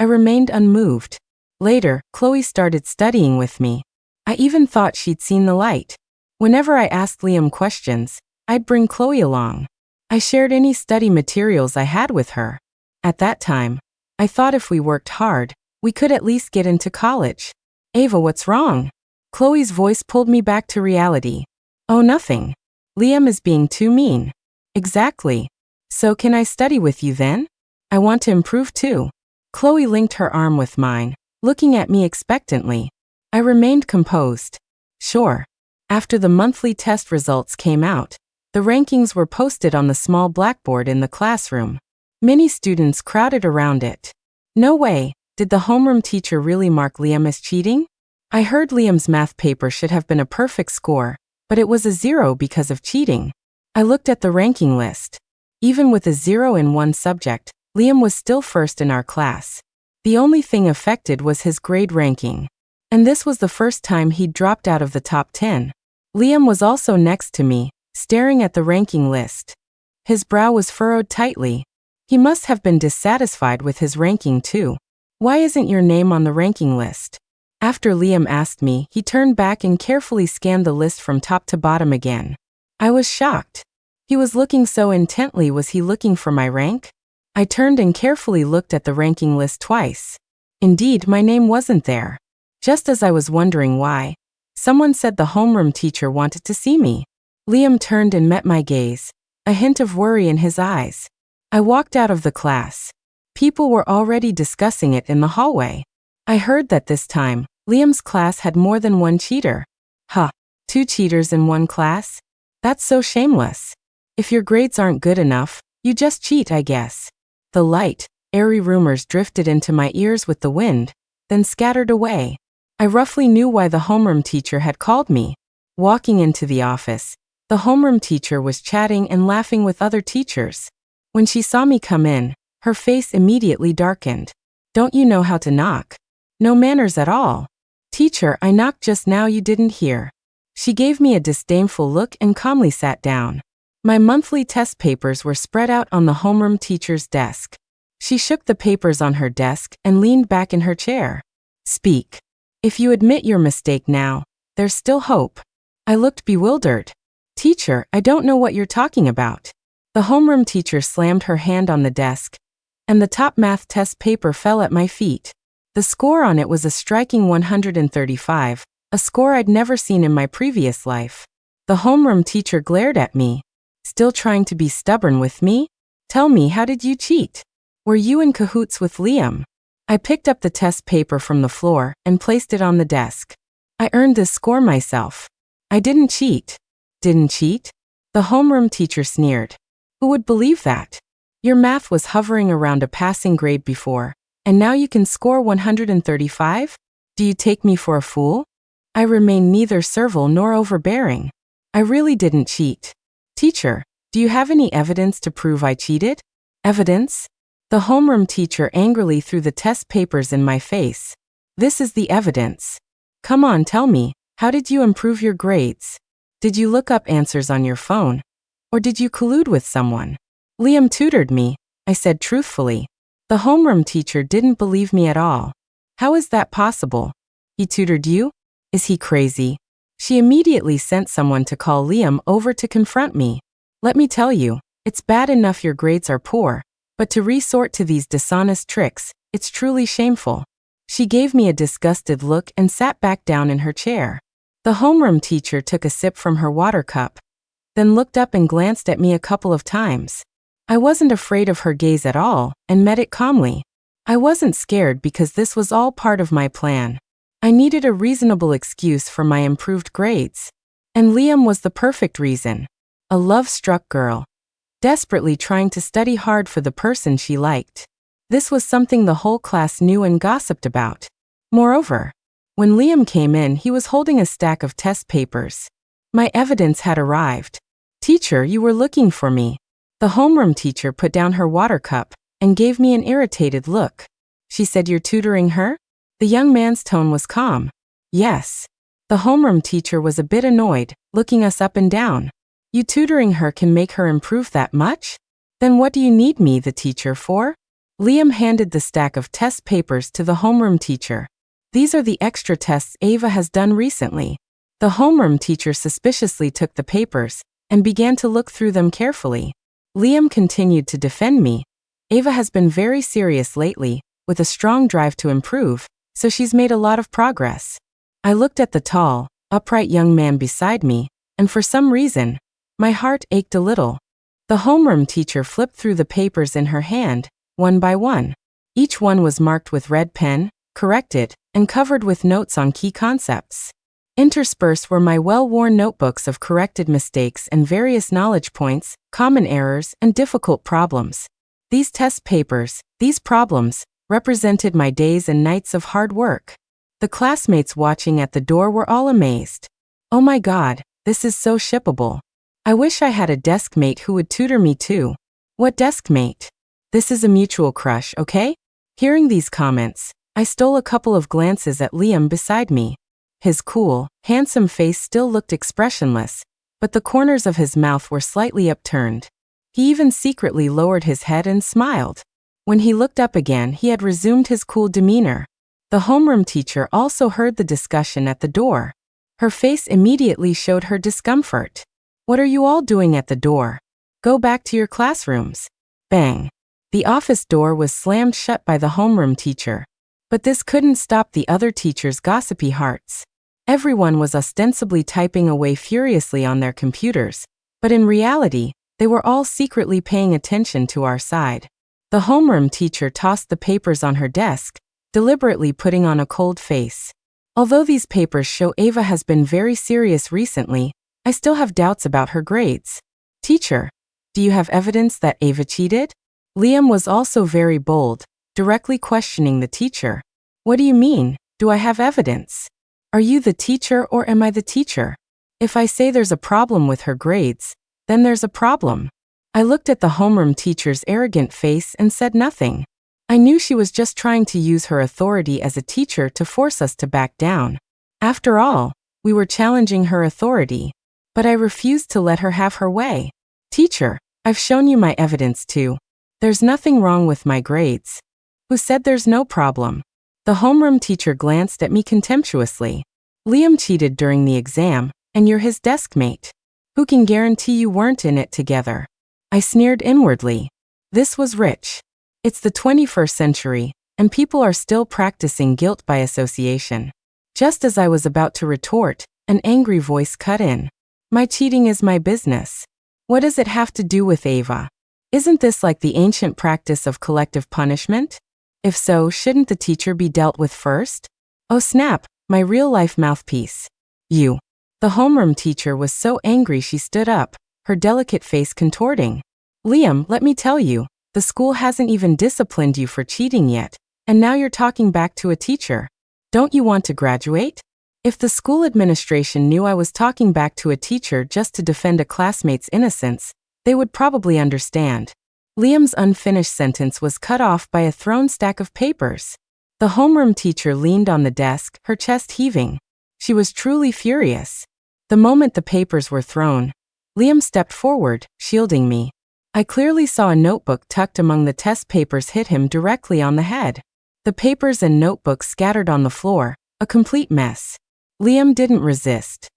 I remained unmoved. Later, Chloe started studying with me. I even thought she'd seen the light. Whenever I asked Liam questions, I'd bring Chloe along. I shared any study materials I had with her. At that time, I thought if we worked hard, We could at least get into college. Ava, what's wrong? Chloe's voice pulled me back to reality. Oh, nothing. Liam is being too mean. Exactly. So can I study with you then? I want to improve too. Chloe linked her arm with mine, looking at me expectantly. I remained composed. Sure. After the monthly test results came out, the rankings were posted on the small blackboard in the classroom. Many students crowded around it. No way, did the homeroom teacher really mark Liam as cheating? I heard Liam's math paper should have been a perfect score, but it was a 0 because of cheating. I looked at the ranking list. Even with a 0 in one subject, Liam was still first in our class. The only thing affected was his grade ranking. And this was the first time he'd dropped out of the top 10. Liam was also next to me, staring at the ranking list. His brow was furrowed tightly. He must have been dissatisfied with his ranking too. Why isn't your name on the ranking list? After Liam asked me, he turned back and carefully scanned the list from top to bottom again. I was shocked. He was looking so intently. Was he looking for my rank? I turned and carefully looked at the ranking list twice. Indeed, my name wasn't there. Just as I was wondering why, someone said the homeroom teacher wanted to see me. Liam turned and met my gaze, a hint of worry in his eyes. I walked out of the class. People were already discussing it in the hallway. I heard that this time, Liam's class had more than one cheater. Huh, 2 cheaters in one class? That's so shameless. If your grades aren't good enough, you just cheat, I guess. The light, airy rumors drifted into my ears with the wind, then scattered away. I roughly knew why the homeroom teacher had called me. Walking into the office, the homeroom teacher was chatting and laughing with other teachers. When she saw me come in, her face immediately darkened. Don't you know how to knock? No manners at all. Teacher, I knocked just now, you didn't hear. She gave me a disdainful look and calmly sat down. My monthly test papers were spread out on the homeroom teacher's desk. She shook the papers on her desk and leaned back in her chair. Speak. If you admit your mistake now, there's still hope. I looked bewildered. Teacher, I don't know what you're talking about. The homeroom teacher slammed her hand on the desk, and the top math test paper fell at my feet. The score on it was a striking 135, a score I'd never seen in my previous life. The homeroom teacher glared at me. Still trying to be stubborn with me? Tell me, how did you cheat? Were you in cahoots with Liam? I picked up the test paper from the floor and placed it on the desk. I earned this score myself. I didn't cheat. Didn't cheat? The homeroom teacher sneered. Who would believe that? Your math was hovering around a passing grade before, and now you can score 135? Do you take me for a fool? I remained neither servile nor overbearing. I really didn't cheat. Teacher, do you have any evidence to prove I cheated? Evidence? The homeroom teacher angrily threw the test papers in my face. This is the evidence. Come on, tell me, how did you improve your grades? Did you look up answers on your phone? Or did you collude with someone? Liam tutored me, I said truthfully. The homeroom teacher didn't believe me at all. How is that possible? He tutored you? Is he crazy? She immediately sent someone to call Liam over to confront me. Let me tell you, it's bad enough your grades are poor, but to resort to these dishonest tricks, it's truly shameful. She gave me a disgusted look and sat back down in her chair. The homeroom teacher took a sip from her water cup, then looked up and glanced at me a couple of times. I wasn't afraid of her gaze at all, and met it calmly. I wasn't scared because this was all part of my plan. I needed a reasonable excuse for my improved grades. And Liam was the perfect reason. A love-struck girl, desperately trying to study hard for the person she liked. This was something the whole class knew and gossiped about. Moreover, when Liam came in, he was holding a stack of test papers. My evidence had arrived. Teacher, you were looking for me. The homeroom teacher put down her water cup and gave me an irritated look. She said, you're tutoring her? The young man's tone was calm. Yes. The homeroom teacher was a bit annoyed, looking us up and down. You tutoring her can make her improve that much? Then what do you need me, the teacher, for? Liam handed the stack of test papers to the homeroom teacher. These are the extra tests Ava has done recently. The homeroom teacher suspiciously took the papers and began to look through them carefully. Liam continued to defend me. Ava has been very serious lately, with a strong drive to improve, so she's made a lot of progress. I looked at the tall, upright young man beside me, and for some reason, my heart ached a little. The homeroom teacher flipped through the papers in her hand, one by one. Each one was marked with red pen, corrected, and covered with notes on key concepts. Interspersed were my well-worn notebooks of corrected mistakes and various knowledge points, common errors, and difficult problems. These test papers, these problems, represented my days and nights of hard work. The classmates watching at the door were all amazed. Oh my God, this is so shippable. I wish I had a desk mate who would tutor me too. What desk mate? This is a mutual crush, okay? Hearing these comments, I stole a couple of glances at Liam beside me. His cool, handsome face still looked expressionless, but the corners of his mouth were slightly upturned. He even secretly lowered his head and smiled. When he looked up again, he had resumed his cool demeanor. The homeroom teacher also heard the discussion at the door. Her face immediately showed her discomfort. What are you all doing at the door? Go back to your classrooms. Bang. The office door was slammed shut by the homeroom teacher. But this couldn't stop the other teachers' gossipy hearts. Everyone was ostensibly typing away furiously on their computers, but in reality, they were all secretly paying attention to our side. The homeroom teacher tossed the papers on her desk, deliberately putting on a cold face. Although these papers show Ava has been very serious recently, I still have doubts about her grades. Teacher, do you have evidence that Ava cheated? Liam was also very bold, directly questioning the teacher. What do you mean, do I have evidence? Are you the teacher or am I the teacher? If I say there's a problem with her grades, then there's a problem. I looked at the homeroom teacher's arrogant face and said nothing. I knew she was just trying to use her authority as a teacher to force us to back down. After all, we were challenging her authority. But I refused to let her have her way. Teacher, I've shown you my evidence too. There's nothing wrong with my grades. Who said there's no problem? The homeroom teacher glanced at me contemptuously. Liam cheated during the exam, and you're his desk mate. Who can guarantee you weren't in it together? I sneered inwardly. This was rich. It's the 21st century, and people are still practicing guilt by association. Just as I was about to retort, an angry voice cut in. My cheating is my business. What does it have to do with Ava? Isn't this like the ancient practice of collective punishment? If so, shouldn't the teacher be dealt with first? Oh snap, my real-life mouthpiece. You. The homeroom teacher was so angry she stood up, her delicate face contorting. Liam, let me tell you, the school hasn't even disciplined you for cheating yet, and now you're talking back to a teacher. Don't you want to graduate? If the school administration knew I was talking back to a teacher just to defend a classmate's innocence, they would probably understand. Liam's unfinished sentence was cut off by a thrown stack of papers. The homeroom teacher leaned on the desk, her chest heaving. She was truly furious. The moment the papers were thrown, Liam stepped forward, shielding me. I clearly saw a notebook tucked among the test papers hit him directly on the head. The papers and notebooks scattered on the floor, a complete mess. Liam didn't resist.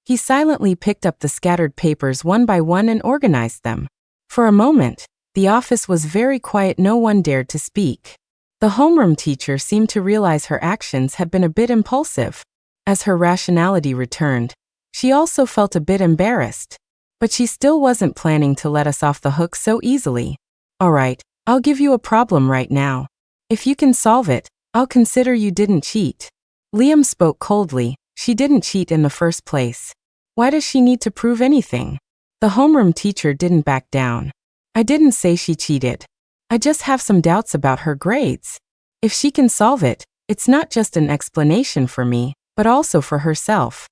He silently picked up the scattered papers one by one and organized them. For a moment, the office was very quiet. No one dared to speak. The homeroom teacher seemed to realize her actions had been a bit impulsive. As her rationality returned, she also felt a bit embarrassed. But she still wasn't planning to let us off the hook so easily. All right, I'll give you a problem right now. If you can solve it, I'll consider you didn't cheat. Liam spoke coldly. She didn't cheat in the first place. Why does she need to prove anything? The homeroom teacher didn't back down. I didn't say she cheated. I just have some doubts about her grades. If she can solve it, it's not just an explanation for me, but also for herself.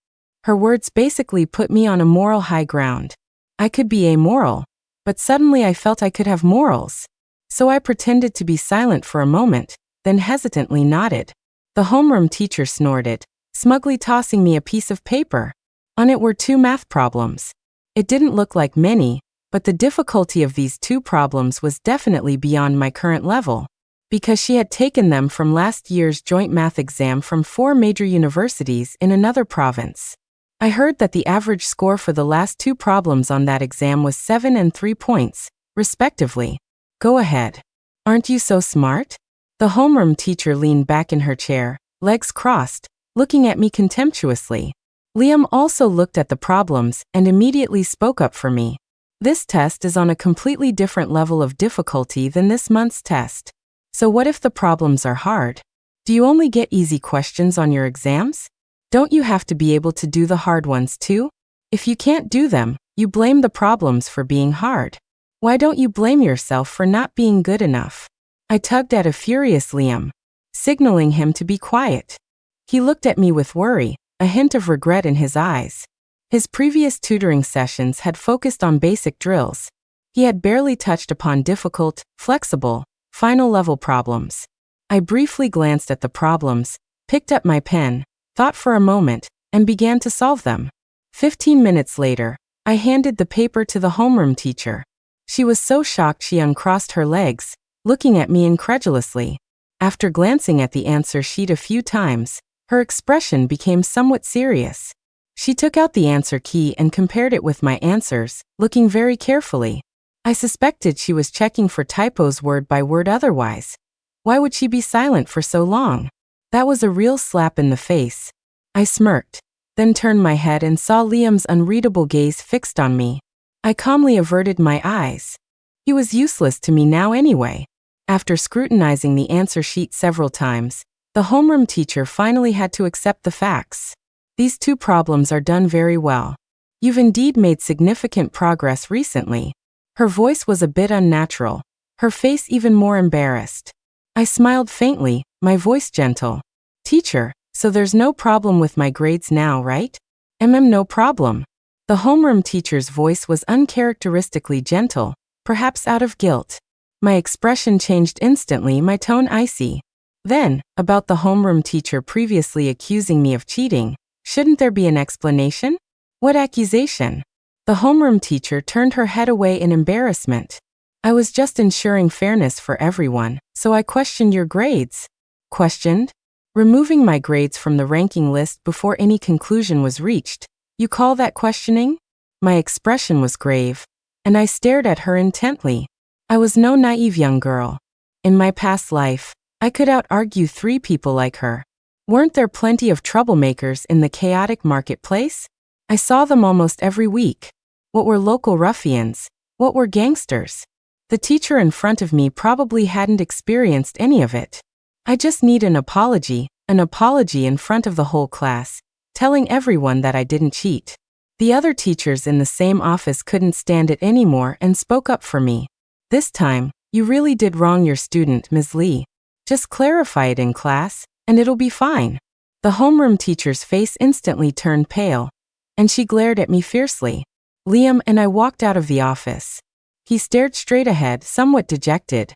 Her words basically put me on a moral high ground. I could be amoral, but suddenly I felt I could have morals. So I pretended to be silent for a moment, then hesitantly nodded. The homeroom teacher snorted, smugly tossing me a piece of paper. On it were 2 math problems. It didn't look like many, but the difficulty of these 2 problems was definitely beyond my current level, because she had taken them from last year's joint math exam from 4 major universities in another province. I heard that the average score for the last 2 problems on that exam was 7 and 3 points, respectively. Go ahead. Aren't you so smart? The homeroom teacher leaned back in her chair, legs crossed, looking at me contemptuously. Liam also looked at the problems and immediately spoke up for me. This test is on a completely different level of difficulty than this month's test. So what if the problems are hard? Do you only get easy questions on your exams? Don't you have to be able to do the hard ones too? If you can't do them, you blame the problems for being hard. Why don't you blame yourself for not being good enough? I tugged at a furious Liam, signaling him to be quiet. He looked at me with worry, a hint of regret in his eyes. His previous tutoring sessions had focused on basic drills. He had barely touched upon difficult, flexible, final-level problems. I briefly glanced at the problems, picked up my pen, thought for a moment, and began to solve them. 15 minutes later, I handed the paper to the homeroom teacher. She was so shocked she uncrossed her legs, looking at me incredulously. After glancing at the answer sheet a few times, her expression became somewhat serious. She took out the answer key and compared it with my answers, looking very carefully. I suspected she was checking for typos word by word otherwise. Why would she be silent for so long? That was a real slap in the face. I smirked, then turned my head and saw Liam's unreadable gaze fixed on me. I calmly averted my eyes. He was useless to me now anyway. After scrutinizing the answer sheet several times, the homeroom teacher finally had to accept the facts. These two problems are done very well. You've indeed made significant progress recently. Her voice was a bit unnatural, her face even more embarrassed. I smiled faintly, my voice gentle. Teacher, so there's no problem with my grades now, right? No problem. The homeroom teacher's voice was uncharacteristically gentle, perhaps out of guilt. My expression changed instantly, my tone icy. Then, about the homeroom teacher previously accusing me of cheating, shouldn't there be an explanation? What accusation? The homeroom teacher turned her head away in embarrassment. I was just ensuring fairness for everyone, so I questioned your grades. Questioned? Removing my grades from the ranking list before any conclusion was reached. You call that questioning? My expression was grave, and I stared at her intently. I was no naive young girl. In my past life, I could out-argue 3 people like her. Weren't there plenty of troublemakers in the chaotic marketplace? I saw them almost every week. What were local ruffians? What were gangsters? The teacher in front of me probably hadn't experienced any of it. I just need an apology in front of the whole class, telling everyone that I didn't cheat. The other teachers in the same office couldn't stand it anymore and spoke up for me. This time, you really did wrong your student, Ms. Lee. Just clarify it in class, and it'll be fine. The homeroom teacher's face instantly turned pale, and she glared at me fiercely. Liam and I walked out of the office. He stared straight ahead, somewhat dejected.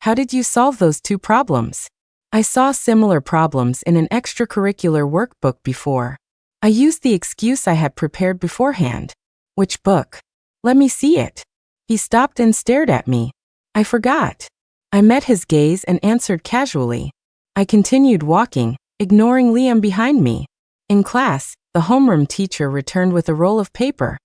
How did you solve those 2 problems? I saw similar problems in an extracurricular workbook before. I used the excuse I had prepared beforehand. Which book? Let me see it. He stopped and stared at me. I forgot. I met his gaze and answered casually. I continued walking, ignoring Liam behind me. In class, the homeroom teacher returned with a roll of paper.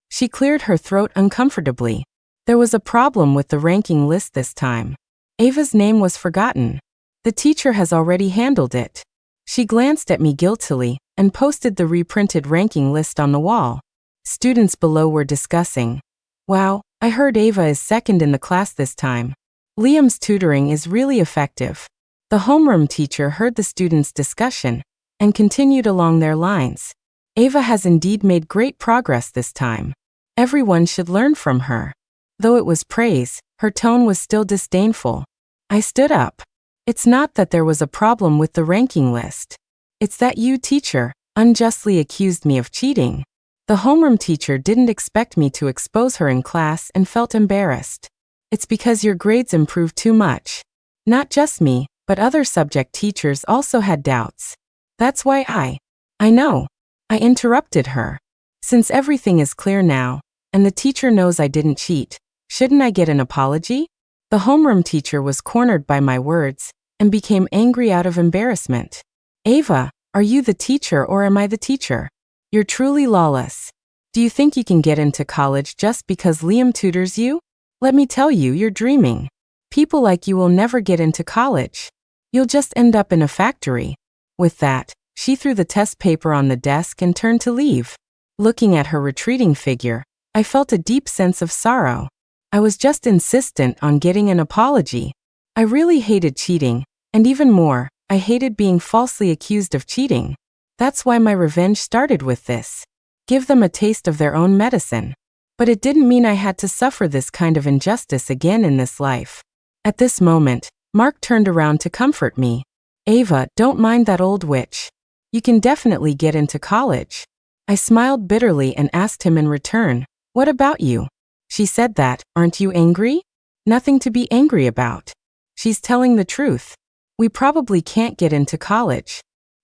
She cleared her throat uncomfortably. There was a problem with the ranking list this time. Ava's name was forgotten. The teacher has already handled it. She glanced at me guiltily and posted the reprinted ranking list on the wall. Students below were discussing. Wow, I heard Ava is second in the class this time. Liam's tutoring is really effective. The homeroom teacher heard the students' discussion and continued along their lines. Ava has indeed made great progress this time. Everyone should learn from her. Though it was praise, her tone was still disdainful. I stood up. It's not that there was a problem with the ranking list. It's that you, teacher, unjustly accused me of cheating. The homeroom teacher didn't expect me to expose her in class and felt embarrassed. It's because your grades improved too much. Not just me, but other subject teachers also had doubts. That's why I know. I interrupted her. Since everything is clear now, and the teacher knows I didn't cheat, shouldn't I get an apology? The homeroom teacher was cornered by my words and became angry out of embarrassment. Ava, are you the teacher or am I the teacher? You're truly lawless. Do you think you can get into college just because Liam tutors you? Let me tell you, you're dreaming. People like you will never get into college. You'll just end up in a factory." With that, she threw the test paper on the desk and turned to leave. Looking at her retreating figure, I felt a deep sense of sorrow. I was just insistent on getting an apology. I really hated cheating, and even more, I hated being falsely accused of cheating. That's why my revenge started with this. Give them a taste of their own medicine. But it didn't mean I had to suffer this kind of injustice again in this life. At this moment, Mark turned around to comfort me. "Ava, don't mind that old witch. You can definitely get into college." I smiled bitterly and asked him in return, "What about you?" "She said that, aren't you angry?" "Nothing to be angry about. She's telling the truth. We probably can't get into college."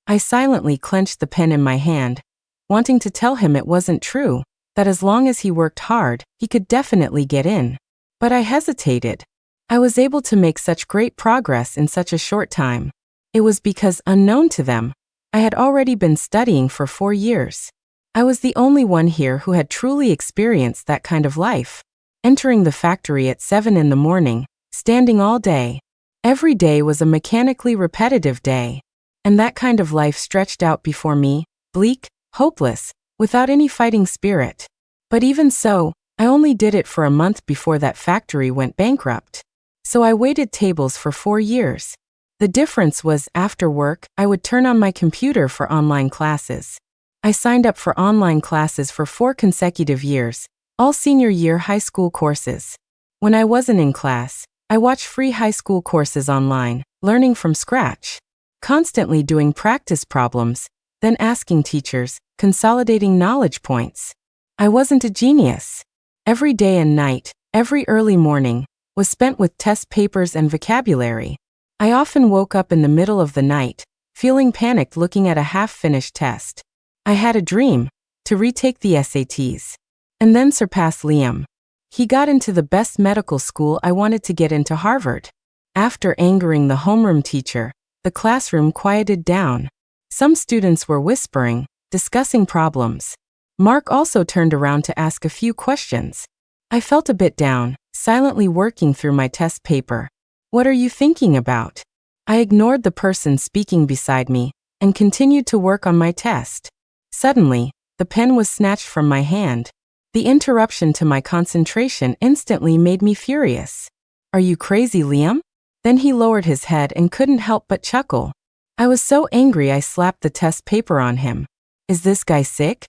I silently clenched the pen in my hand, wanting to tell him it wasn't true, that as long as he worked hard, he could definitely get in. But I hesitated. I was able to make such great progress in such a short time. It was because, unknown to them, I had already been studying for 4 years. I was the only one here who had truly experienced that kind of life. Entering the factory at 7 in the morning, standing all day. Every day was a mechanically repetitive day. And that kind of life stretched out before me, bleak, hopeless, without any fighting spirit. But even so, I only did it for a month before that factory went bankrupt. So I waited tables for 4 years. The difference was, after work, I would turn on my computer for online classes. I signed up for online classes for 4 consecutive years, all senior year high school courses. When I wasn't in class, I watched free high school courses online, learning from scratch. Constantly doing practice problems, then asking teachers, consolidating knowledge points. I wasn't a genius. Every day and night, every early morning, was spent with test papers and vocabulary. I often woke up in the middle of the night, feeling panicked looking at a half-finished test. I had a dream, to retake the SATs. And then surpass Liam. He got into the best medical school I wanted to get into Harvard. After angering the homeroom teacher, the classroom quieted down. Some students were whispering, discussing problems. Mark also turned around to ask a few questions. I felt a bit down, silently working through my test paper. "What are you thinking about?" I ignored the person speaking beside me and continued to work on my test. Suddenly, the pen was snatched from my hand. The interruption to my concentration instantly made me furious. "Are you crazy, Liam?" Then he lowered his head and couldn't help but chuckle. I was so angry I slapped the test paper on him. "Is this guy sick?"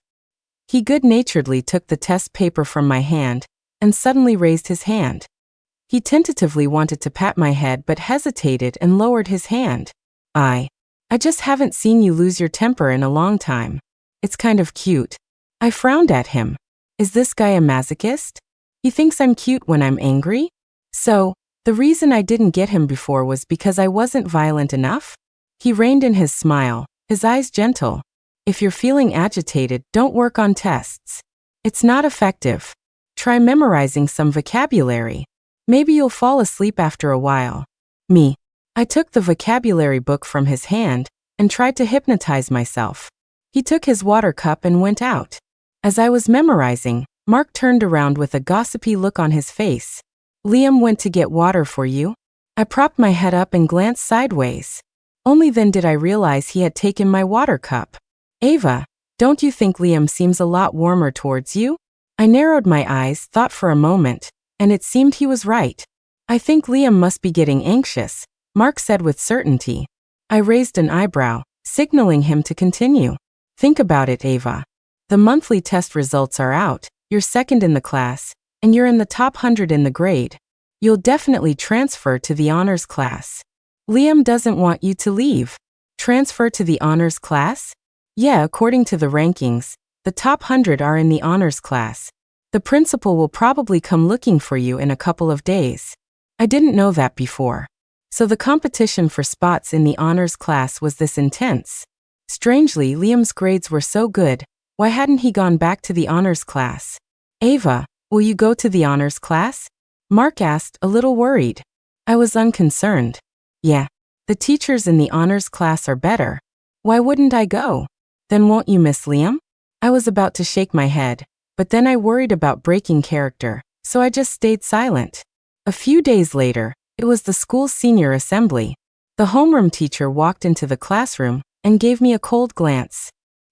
He good-naturedly took the test paper from my hand and suddenly raised his hand. He tentatively wanted to pat my head but hesitated and lowered his hand. I just haven't seen you lose your temper in a long time. It's kind of cute." I frowned at him. Is this guy a masochist? He thinks I'm cute when I'm angry? So, the reason I didn't get him before was because I wasn't violent enough? He reined in his smile, his eyes gentle. "If you're feeling agitated, don't work on tests. It's not effective. Try memorizing some vocabulary. Maybe you'll fall asleep after a while." Me. I took the vocabulary book from his hand and tried to hypnotize myself. He took his water cup and went out. As I was memorizing, Mark turned around with a gossipy look on his face. "Liam went to get water for you?" I propped my head up and glanced sideways. Only then did I realize he had taken my water cup. "Ava, don't you think Liam seems a lot warmer towards you?" I narrowed my eyes, thought for a moment, and it seemed he was right. "I think Liam must be getting anxious," Mark said with certainty. I raised an eyebrow, signaling him to continue. "Think about it, Ava. The monthly test results are out, you're second in the class, and you're in the top 100 in the grade. You'll definitely transfer to the honors class. Liam doesn't want you to leave." "Transfer to the honors class?" "Yeah, according to the rankings, the top 100 are in the honors class. The principal will probably come looking for you in a couple of days." I didn't know that before. So the competition for spots in the honors class was this intense. Strangely, Liam's grades were so good, why hadn't he gone back to the honors class? "Ava, will you go to the honors class?" Mark asked, a little worried. I was unconcerned. "Yeah, the teachers in the honors class are better. Why wouldn't I go?" "Then won't you miss Liam?" I was about to shake my head, but then I worried about breaking character, so I just stayed silent. A few days later, It was the school's senior assembly. The homeroom teacher walked into the classroom and gave me a cold glance.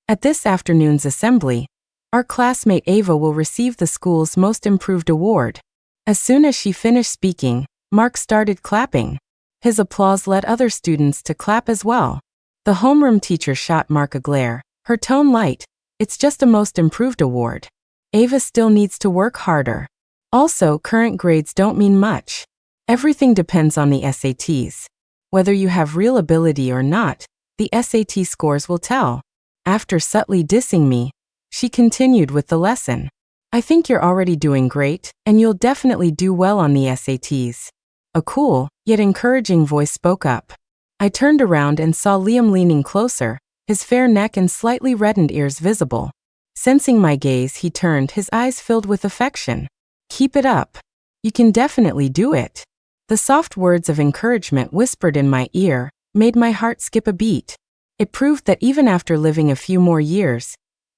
At this afternoon's assembly, our classmate Ava will receive the school's Most Improved Award. As soon as she finished speaking, Mark started clapping. His applause led other students to clap as well. The homeroom teacher shot Mark a glare, her tone light. It's just a Most Improved Award. Ava still needs to work harder. Also, current grades don't mean much. Everything depends on the SATs. Whether you have real ability or not, the SAT scores will tell. After subtly dissing me, she continued with the lesson. I think you're already doing great, and you'll definitely do well on the SATs. A cool, yet encouraging voice spoke up. I turned around and saw Liam leaning closer, his fair neck and slightly reddened ears visible. Sensing my gaze, he turned, his eyes filled with affection. Keep it up. You can definitely do it. The soft words of encouragement whispered in my ear made my heart skip a beat. It proved that even after living a few more years,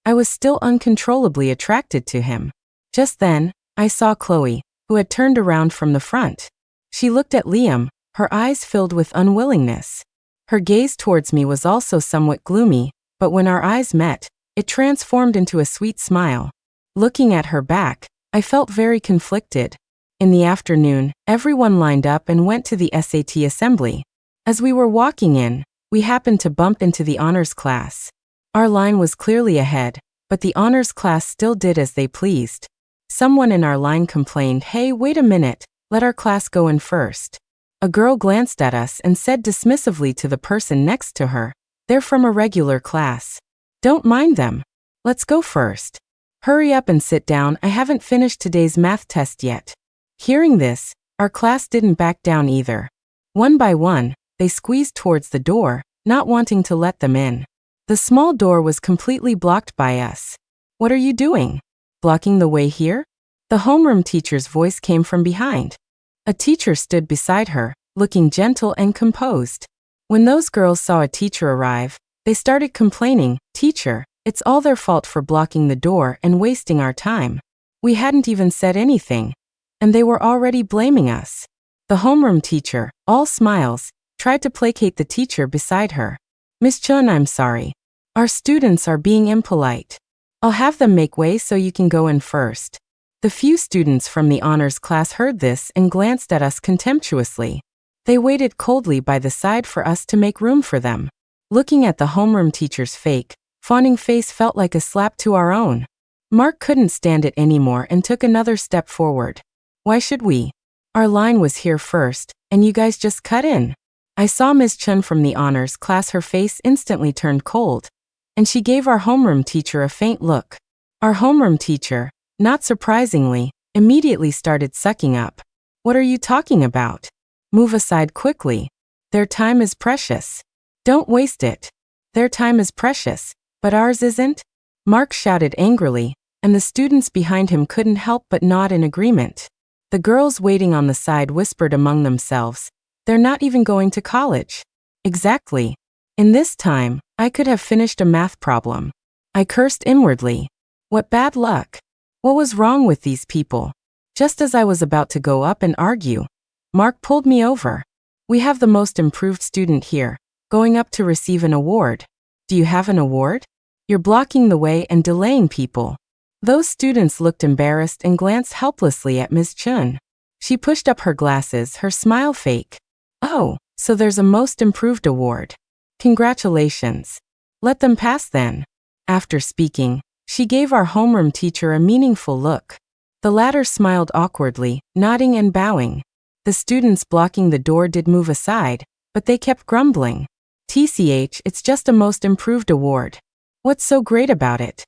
I was still uncontrollably attracted to him. Just then, I saw Chloe, who had turned around from the front. She looked at Liam, her eyes filled with unwillingness. Her gaze towards me was also somewhat gloomy, but when our eyes met, it transformed into a sweet smile. Looking at her back, I felt very conflicted. In the afternoon, everyone lined up and went to the SAT assembly. As we were walking in, we happened to bump into the honors class. Our line was clearly ahead, but the honors class still did as they pleased. Someone in our line complained, "Hey, wait a minute, let our class go in first." A girl glanced at us and said dismissively to the person next to her, "They're from a regular class. Don't mind them. Let's go first. Hurry up and sit down, I haven't finished today's math test yet." Hearing this, our class didn't back down either. One by one, they squeezed towards the door, not wanting to let them in. The small door was completely blocked by us. "What are you doing? Blocking the way here?" The homeroom teacher's voice came from behind. A teacher stood beside her, looking gentle and composed. When those girls saw a teacher arrive, they started complaining, "Teacher, it's all their fault for blocking the door and wasting our time. We hadn't even said anything, and they were already blaming us." The homeroom teacher, all smiles, tried to placate the teacher beside her. "Miss Chun, I'm sorry. Our students are being impolite. I'll have them make way so you can go in first." The few students from the honors class heard this and glanced at us contemptuously. They waited coldly by the side for us to make room for them. Looking at the homeroom teacher's fake, fawning face felt like a slap to our own. Mark couldn't stand it anymore and took another step forward. "Why should we? Our line was here first, and you guys just cut in." I saw Ms. Chun from the honors class, her face instantly turned cold, and she gave our homeroom teacher a faint look. Our homeroom teacher, not surprisingly, immediately started sucking up. "What are you talking about? Move aside quickly. Their time is precious. Don't waste it. Their time is precious, but ours isn't?" Mark shouted angrily, and the students behind him couldn't help but nod in agreement. The girls waiting on the side whispered among themselves, "They're not even going to college." Exactly. In this time, I could have finished a math problem. I cursed inwardly. What bad luck. What was wrong with these people? Just as I was about to go up and argue, Mark pulled me over. "We have the most improved student here, going up to receive an award. Do you have an award? You're blocking the way and delaying people." Those students looked embarrassed and glanced helplessly at Ms. Chun. She pushed up her glasses, her smile fake. "Oh, so there's a Most Improved Award. Congratulations. Let them pass then." After speaking, she gave our homeroom teacher a meaningful look. The latter smiled awkwardly, nodding and bowing. The students blocking the door did move aside, but they kept grumbling. "TCH, it's just a Most Improved Award. What's so great about it?"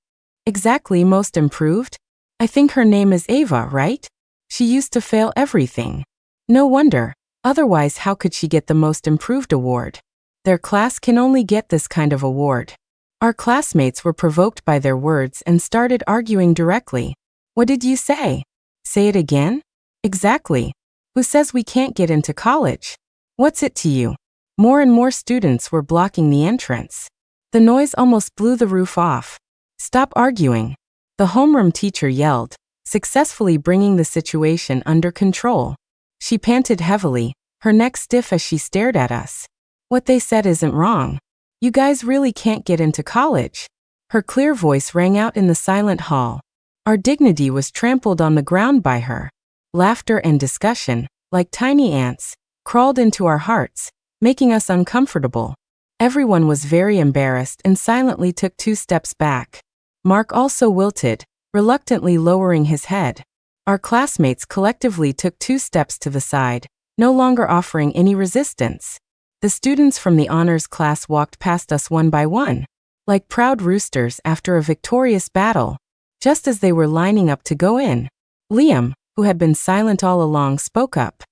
"Exactly, Most Improved? I think her name is Ava, right? She used to fail everything. No wonder, otherwise how could she get the Most Improved Award? Their class can only get this kind of award." Our classmates were provoked by their words and started arguing directly. "What did you say? Say it again? Exactly. Who says we can't get into college? What's it to you?" More and more students were blocking the entrance. The noise almost blew the roof off. "Stop arguing," the homeroom teacher yelled, successfully bringing the situation under control. She panted heavily, her neck stiff as she stared at us. What they said isn't wrong. You guys really can't get into college. Her clear voice rang out in the silent hall. Our dignity was trampled on the ground by her. Laughter and discussion, like tiny ants, crawled into our hearts, making us uncomfortable. Everyone was very embarrassed and silently took 2 steps back. Mark also wilted, reluctantly lowering his head. Our classmates collectively took 2 steps to the side, no longer offering any resistance. The students from the honors class walked past us one by one, like proud roosters after a victorious battle. Just as they were lining up to go in, Liam, who had been silent all along, spoke up.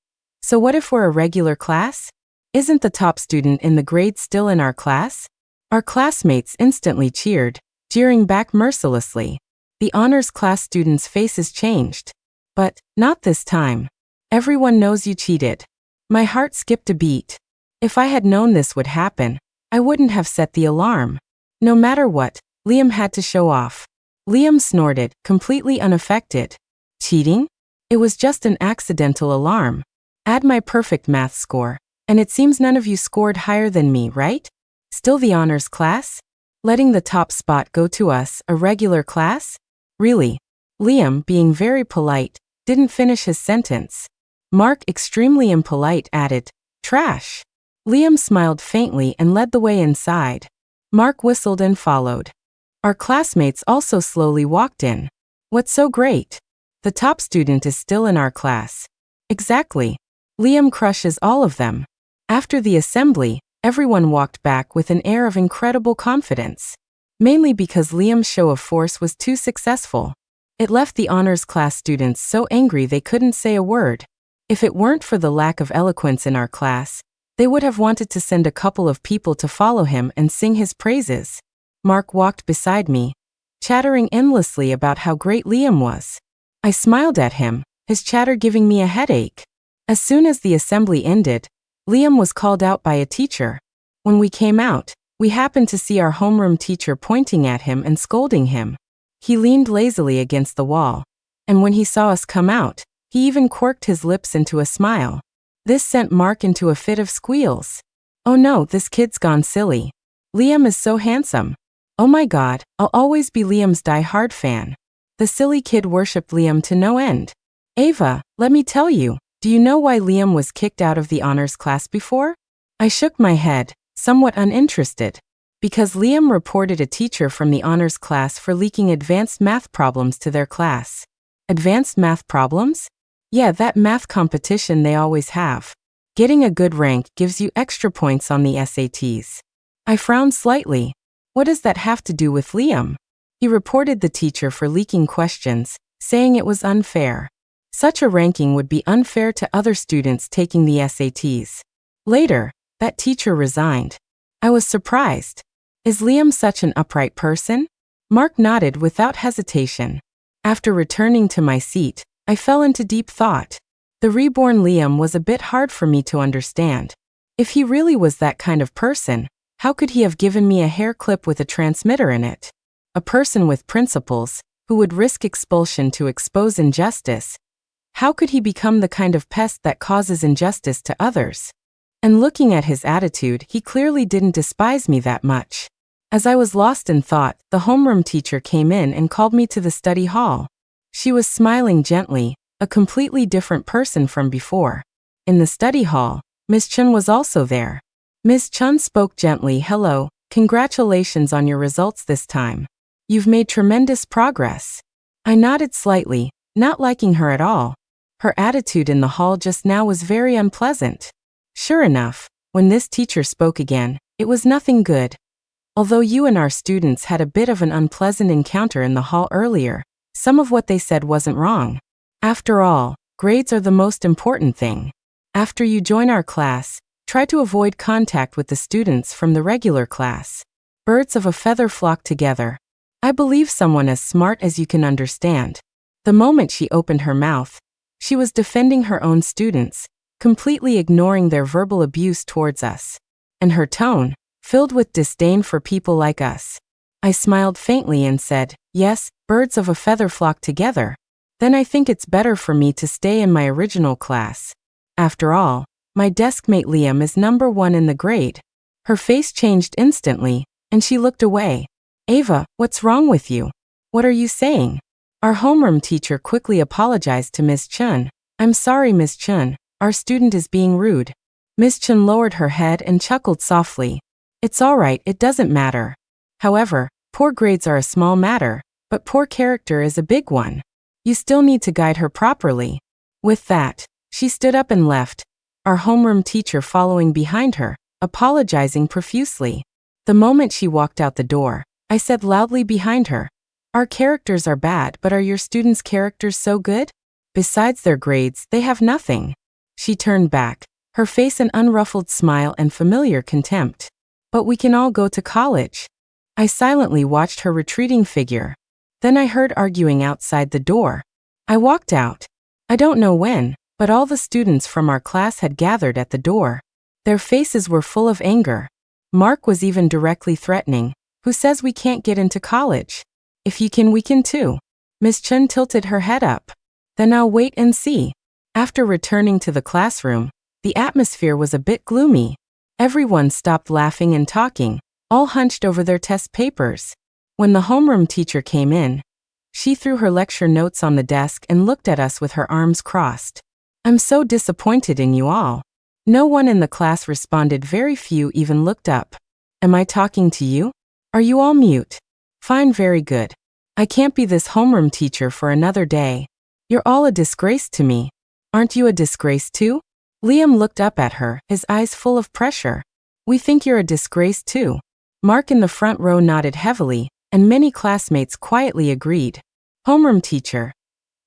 So what if we're a regular class? Isn't the top student in the grade still in our class? Our classmates instantly cheered, jeering back mercilessly. The honors class students' faces changed. But, not this time. Everyone knows you cheated. My heart skipped a beat. If I had known this would happen, I wouldn't have set the alarm. No matter what, Liam had to show off. Liam snorted, completely unaffected. Cheating? It was just an accidental alarm. Add my perfect math score, and it seems none of you scored higher than me, right? Still the honors class? Letting the top spot go to us, a regular class? Really? Liam, being very polite, didn't finish his sentence. Mark, extremely impolite, added, trash. Liam smiled faintly and led the way inside. Mark whistled and followed. Our classmates also slowly walked in. What's so great? The top student is still in our class. Exactly. Liam crushes all of them. After the assembly, everyone walked back with an air of incredible confidence. Mainly because Liam's show of force was too successful. It left the honors class students so angry they couldn't say a word. If it weren't for the lack of eloquence in our class, they would have wanted to send a couple of people to follow him and sing his praises. Mark walked beside me, chattering endlessly about how great Liam was. I smiled at him, his chatter giving me a headache. As soon as the assembly ended, Liam was called out by a teacher. When we came out, we happened to see our homeroom teacher pointing at him and scolding him. He leaned lazily against the wall, and when he saw us come out, he even quirked his lips into a smile. This sent Mark into a fit of squeals. Oh no, this kid's gone silly. Liam is so handsome. Oh my god, I'll always be Liam's die-hard fan. The silly kid worshipped Liam to no end. Ava, let me tell you, do you know why Liam was kicked out of the honors class before? I shook my head, somewhat uninterested. Because Liam reported a teacher from the honors class for leaking advanced math problems to their class. Advanced math problems? Yeah, that math competition they always have. Getting a good rank gives you extra points on the SATs. I frowned slightly. What does that have to do with Liam? He reported the teacher for leaking questions, saying it was unfair. Such a ranking would be unfair to other students taking the SATs. Later, that teacher resigned. I was surprised. Is Liam such an upright person? Mark nodded without hesitation. After returning to my seat, I fell into deep thought. The reborn Liam was a bit hard for me to understand. If he really was that kind of person, how could he have given me a hair clip with a transmitter in it? A person with principles, who would risk expulsion to expose injustice. How could he become the kind of pest that causes injustice to others? And looking at his attitude, he clearly didn't despise me that much. As I was lost in thought, the homeroom teacher came in and called me to the study hall. She was smiling gently, a completely different person from before. In the study hall, Miss Chun was also there. Miss Chun spoke gently. Hello, congratulations on your results this time. You've made tremendous progress. I nodded slightly, not liking her at all. Her attitude in the hall just now was very unpleasant. Sure enough, when this teacher spoke again, it was nothing good. Although you and our students had a bit of an unpleasant encounter in the hall earlier, some of what they said wasn't wrong. After all, grades are the most important thing. After you join our class, try to avoid contact with the students from the regular class. Birds of a feather flock together. I believe someone as smart as you can understand. The moment she opened her mouth, she was defending her own students, completely ignoring their verbal abuse towards us. And her tone, filled with disdain for people like us. I smiled faintly and said, yes, birds of a feather flock together. Then I think it's better for me to stay in my original class. After all, My deskmate Liam is number 1 in the grade. Her face changed instantly, and she looked away. Ava, what's wrong with you? What are you saying? Our homeroom teacher quickly apologized to Ms. Chun. I'm sorry, Ms. Chun. Our student is being rude. Ms. Chun lowered her head and chuckled softly. It's all right, it doesn't matter. However, poor grades are a small matter, but poor character is a big one. You still need to guide her properly. With that, she stood up and left, our homeroom teacher following behind her, apologizing profusely. The moment she walked out the door, I said loudly behind her, our characters are bad, but are your students' characters so good? Besides their grades, they have nothing. She turned back, her face an unruffled smile and familiar contempt. But we can all go to college. I silently watched her retreating figure. Then I heard arguing outside the door. I walked out. I don't know when, but all the students from our class had gathered at the door. Their faces were full of anger. Mark was even directly threatening. Who says we can't get into college? If you can, we can too. Miss Chun tilted her head up. Then I'll wait and see. After returning to the classroom, the atmosphere was a bit gloomy. Everyone stopped laughing and talking, all hunched over their test papers. When the homeroom teacher came in, she threw her lecture notes on the desk and looked at us with her arms crossed. I'm so disappointed in you all. No one in the class responded, very few even looked up. Am I talking to you? Are you all mute? Fine, very good. I can't be this homeroom teacher for another day. You're all a disgrace to me. Aren't you a disgrace too? Liam looked up at her, his eyes full of pressure. We think you're a disgrace too. Mark in the front row nodded heavily, and many classmates quietly agreed. Homeroom teacher,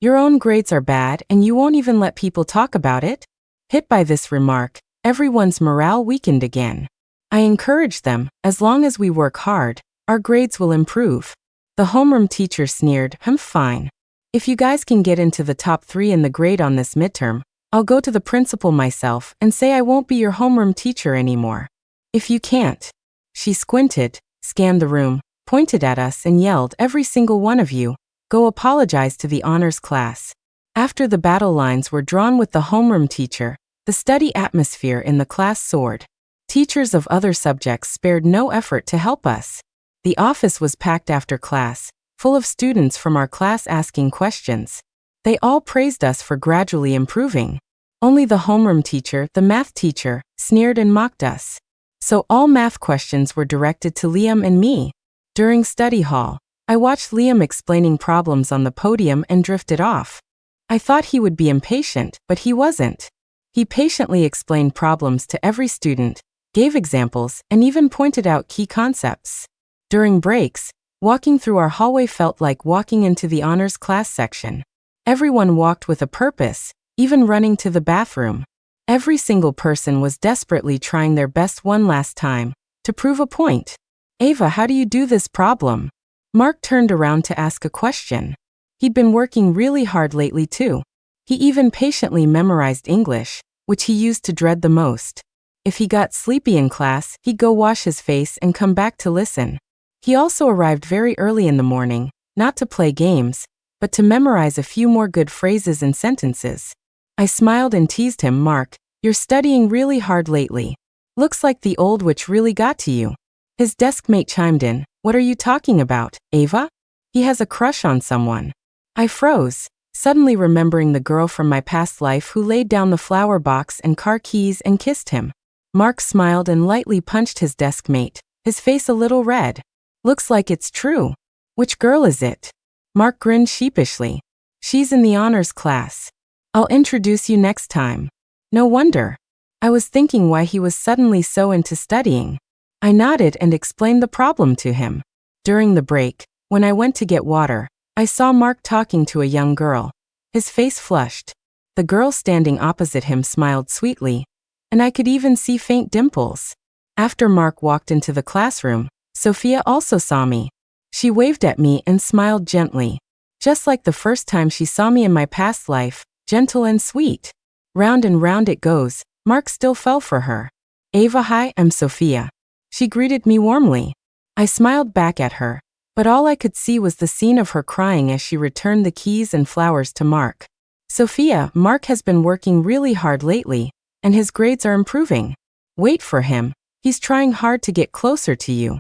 your own grades are bad and you won't even let people talk about it? Hit by this remark, everyone's morale weakened again. I encouraged them, as long as we work hard, our grades will improve. The homeroom teacher sneered, fine. If you guys can get into the top 3 in the grade on this midterm, I'll go to the principal myself and say I won't be your homeroom teacher anymore. If you can't. She squinted, scanned the room, pointed at us and yelled, every single one of you, go apologize to the honors class. After the battle lines were drawn with the homeroom teacher, the study atmosphere in the class soared. Teachers of other subjects spared no effort to help us. The office was packed after class, full of students from our class asking questions. They all praised us for gradually improving. Only the homeroom teacher, the math teacher, sneered and mocked us. So all math questions were directed to Liam and me. During study hall, I watched Liam explaining problems on the podium and drifted off. I thought he would be impatient, but he wasn't. He patiently explained problems to every student, gave examples, and even pointed out key concepts. During breaks, walking through our hallway felt like walking into the honors class section. Everyone walked with a purpose, even running to the bathroom. Every single person was desperately trying their best one last time, to prove a point. Ava, how do you do this problem? Mark turned around to ask a question. He'd been working really hard lately too. He even patiently memorized English, which he used to dread the most. If he got sleepy in class, he'd go wash his face and come back to listen. He also arrived very early in the morning, not to play games, but to memorize a few more good phrases and sentences. I smiled and teased him, Mark, you're studying really hard lately. Looks like the old witch really got to you. His deskmate chimed in, what are you talking about, Ava? He has a crush on someone. I froze, suddenly remembering the girl from my past life who laid down the flower box and car keys and kissed him. Mark smiled and lightly punched his deskmate, his face a little red. Looks like it's true. Which girl is it? Mark grinned sheepishly. She's in the honors class. I'll introduce you next time. No wonder. I was thinking why he was suddenly so into studying. I nodded and explained the problem to him. During the break, when I went to get water, I saw Mark talking to a young girl. His face flushed. The girl standing opposite him smiled sweetly, and I could even see faint dimples. After Mark walked into the classroom, Sophia also saw me. She waved at me and smiled gently. Just like the first time she saw me in my past life, gentle and sweet. Round and round it goes, Mark still fell for her. Ava, hi, I'm Sophia. She greeted me warmly. I smiled back at her, but all I could see was the scene of her crying as she returned the keys and flowers to Mark. Sophia, Mark has been working really hard lately. and his grades are improving. Wait for him. He's trying hard to get closer to you.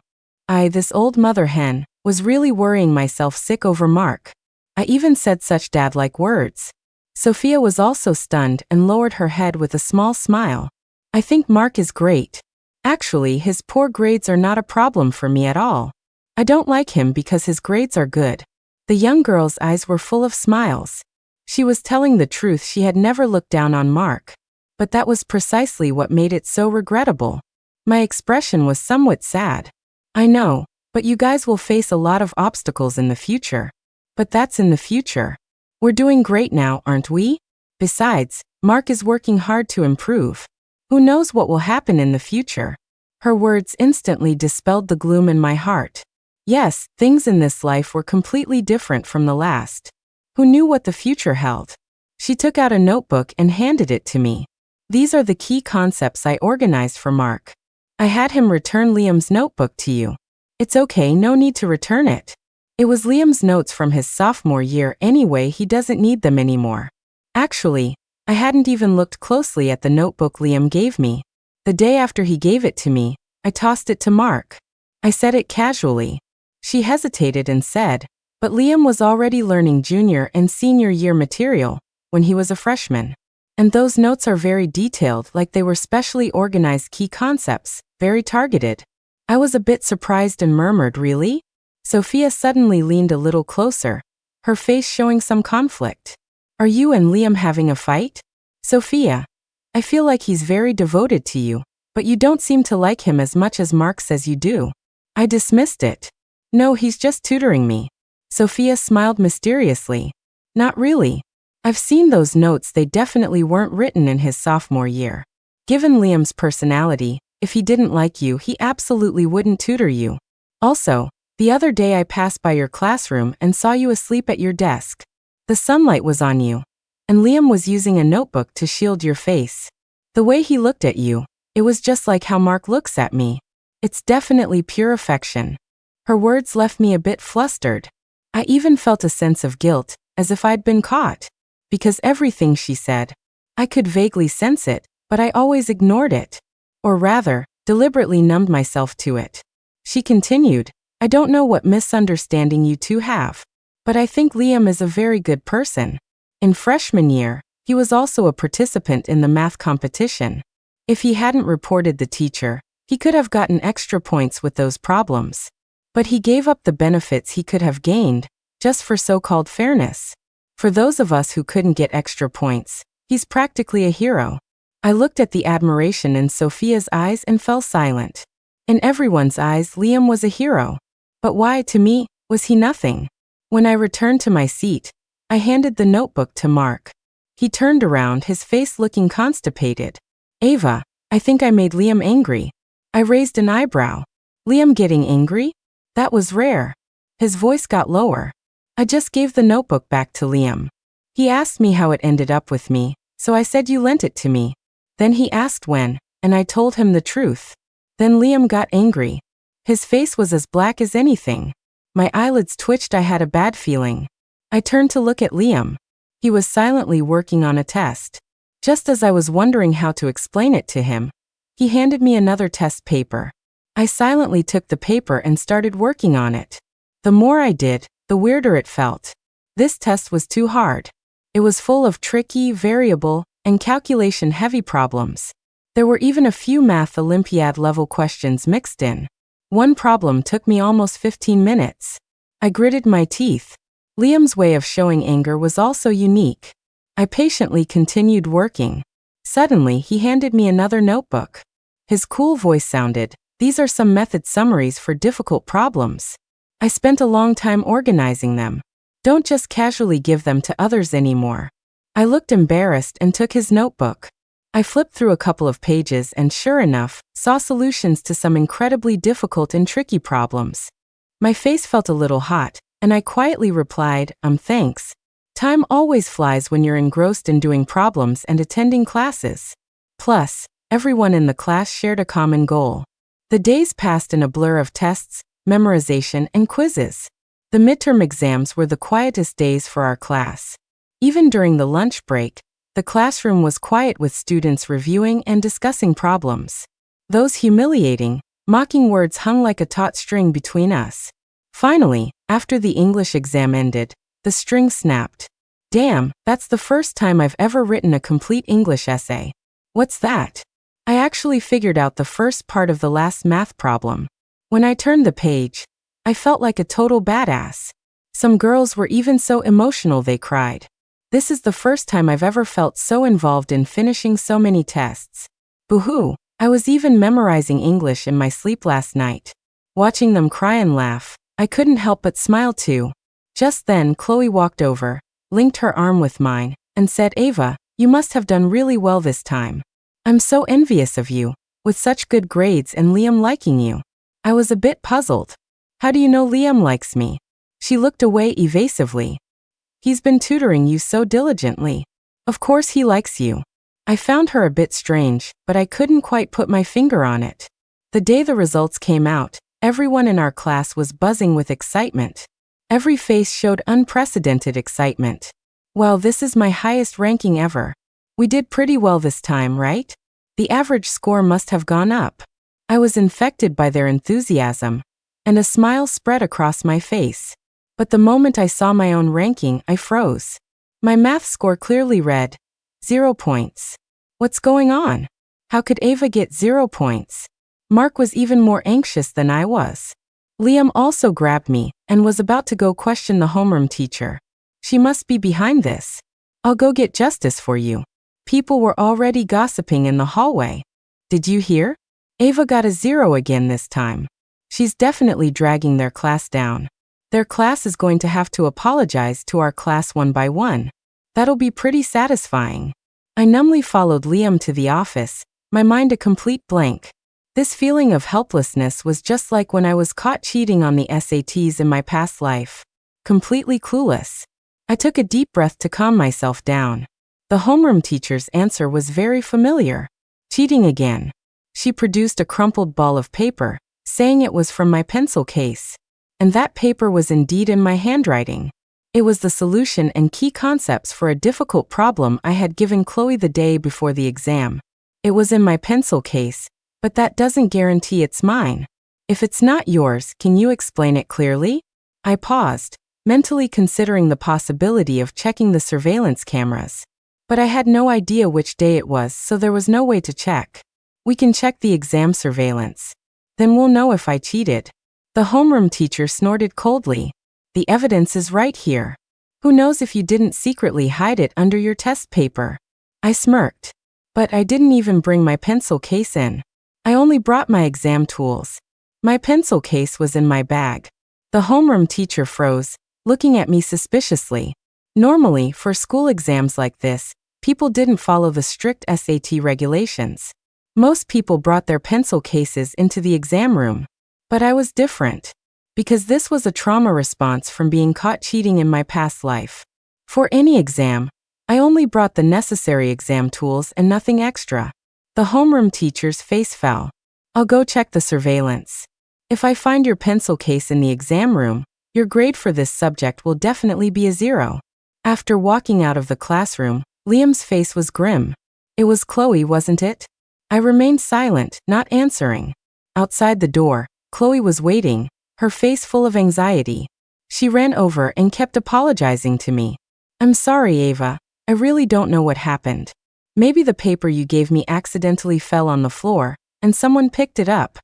This old mother hen, was really worrying myself sick over Mark. I even said such dad-like words. Sophia was also stunned and lowered her head with a small smile. I think Mark is great. Actually, his poor grades are not a problem for me at all. I don't like him because his grades are good. The young girl's eyes were full of smiles. She was telling the truth. She had never looked down on Mark. But that was precisely what made it so regrettable. My expression was somewhat sad. I know, but you guys will face a lot of obstacles in the future. But that's in the future. We're doing great now, aren't we? Besides, Mark is working hard to improve. Who knows what will happen in the future? Her words instantly dispelled the gloom in my heart. Yes, things in this life were completely different from the last. Who knew what the future held? She took out a notebook and handed it to me. These are the key concepts I organized for Mark. I had him return Liam's notebook to you. It's okay, no need to return it. It was Liam's notes from his sophomore year anyway, he doesn't need them anymore. Actually, I hadn't even looked closely at the notebook Liam gave me. The day after he gave it to me, I tossed it to Mark. I said it casually. She hesitated and said, but Liam was already learning junior and senior year material when he was a freshman. And those notes are very detailed, like they were specially organized key concepts, very targeted. I was a bit surprised and murmured, really? Sophia suddenly leaned a little closer, her face showing some conflict. Are you and Liam having a fight? Sophia, I feel like he's very devoted to you, but you don't seem to like him as much as Mark says you do. I dismissed it. No, he's just tutoring me. Sophia smiled mysteriously. Not really. I've seen those notes, they definitely weren't written in his sophomore year. Given Liam's personality, if he didn't like you, he absolutely wouldn't tutor you. Also, the other day I passed by your classroom and saw you asleep at your desk. The sunlight was on you, and Liam was using a notebook to shield your face. The way he looked at you, it was just like how Mark looks at me. It's definitely pure affection. Her words left me a bit flustered. I even felt a sense of guilt, as if I'd been caught. Because everything she said, I could vaguely sense it, but I always ignored it. Or rather, deliberately numbed myself to it. She continued, I don't know what misunderstanding you two have, but I think Liam is a very good person. In freshman year, he was also a participant in the math competition. If he hadn't reported the teacher, he could have gotten extra points with those problems. But he gave up the benefits he could have gained, just for so-called fairness. For those of us who couldn't get extra points, he's practically a hero. I looked at the admiration in Sophia's eyes and fell silent. In everyone's eyes, Liam was a hero. But why, to me, was he nothing? When I returned to my seat, I handed the notebook to Mark. He turned around, his face looking constipated. Ava, I think I made Liam angry. I raised an eyebrow. Liam getting angry? That was rare. His voice got lower. I just gave the notebook back to Liam. He asked me how it ended up with me, so I said you lent it to me. Then he asked when, and I told him the truth. Then Liam got angry. His face was as black as anything. My eyelids twitched, I had a bad feeling. I turned to look at Liam. He was silently working on a test. Just as I was wondering how to explain it to him, he handed me another test paper. I silently took the paper and started working on it. The more I did, the weirder it felt. This test was too hard. It was full of tricky, variable, and calculation-heavy problems. There were even a few math Olympiad-level questions mixed in. One problem took me almost 15 minutes. I gritted my teeth. Liam's way of showing anger was also unique. I patiently continued working. Suddenly, he handed me another notebook. His cool voice sounded, "These are some method summaries for difficult problems. I spent a long time organizing them. Don't just casually give them to others anymore." I looked embarrassed and took his notebook. I flipped through a couple of pages and, sure enough, saw solutions to some incredibly difficult and tricky problems. My face felt a little hot, and I quietly replied, Thanks. Time always flies when you're engrossed in doing problems and attending classes. Plus, everyone in the class shared a common goal. The days passed in a blur of tests, memorization, and quizzes. The midterm exams were the quietest days for our class. Even during the lunch break, The classroom was quiet with students reviewing and discussing problems. Those humiliating, mocking words hung like a taut string between us. Finally, after the English exam ended, the string snapped. Damn, that's the first time I've ever written a complete English essay. What's that? I actually figured out the first part of the last math problem. When I turned the page, I felt like a total badass. Some girls were even so emotional they cried. This is the first time I've ever felt so involved in finishing so many tests. Boo-hoo, I was even memorizing English in my sleep last night. Watching them cry and laugh, I couldn't help but smile too. Just then, Chloe walked over, linked her arm with mine, and said, "Ava, you must have done really well this time. I'm so envious of you, with such good grades and Liam liking you." I was a bit puzzled. "How do you know Liam likes me?" She looked away evasively. "He's been tutoring you so diligently. Of course he likes you." I found her a bit strange, but I couldn't quite put my finger on it. The day the results came out, everyone in our class was buzzing with excitement. Every face showed unprecedented excitement. "Well, this is my highest ranking ever. We did pretty well this time, right? The average score must have gone up." I was infected by their enthusiasm, and a smile spread across my face. But the moment I saw my own ranking, I froze. My math score clearly read 0 points. What's going on? How could Ava get 0 points? Mark was even more anxious than I was. Liam also grabbed me and was about to go question the homeroom teacher. "She must be behind this. I'll go get justice for you." People were already gossiping in the hallway. "Did you hear? Ava got a 0 again this time. She's definitely dragging their class down. Their class is going to have to apologize to our class one by one. That'll be pretty satisfying." I numbly followed Liam to the office, my mind a complete blank. This feeling of helplessness was just like when I was caught cheating on the SATs in my past life. Completely clueless. I took a deep breath to calm myself down. The homeroom teacher's answer was very familiar. "Cheating again." She produced a crumpled ball of paper, saying it was from my pencil case. And that paper was indeed in my handwriting. It was the solution and key concepts for a difficult problem I had given Chloe the day before the exam. It was in my pencil case, but that doesn't guarantee it's mine. "If it's not yours, can you explain it clearly?" I paused, mentally considering the possibility of checking the surveillance cameras. But I had no idea which day it was, so there was no way to check. "We can check the exam surveillance. Then we'll know if I cheated." The homeroom teacher snorted coldly. "The evidence is right here. Who knows if you didn't secretly hide it under your test paper?" I smirked. "But I didn't even bring my pencil case in. I only brought my exam tools. My pencil case was in my bag." The homeroom teacher froze, looking at me suspiciously. Normally, for school exams like this, people didn't follow the strict SAT regulations. Most people brought their pencil cases into the exam room. But I was different. Because this was a trauma response from being caught cheating in my past life. For any exam, I only brought the necessary exam tools and nothing extra. The homeroom teacher's face fell. "I'll go check the surveillance. If I find your pencil case in the exam room, your grade for this subject will definitely be a 0. After walking out of the classroom, Liam's face was grim. It was Chloe, wasn't it? I remained silent, not answering. Outside the door, Chloe was waiting, her face full of anxiety. She ran over and kept apologizing to me. "I'm sorry, Ava. I really don't know what happened. Maybe the paper you gave me accidentally fell on the floor, and someone picked it up.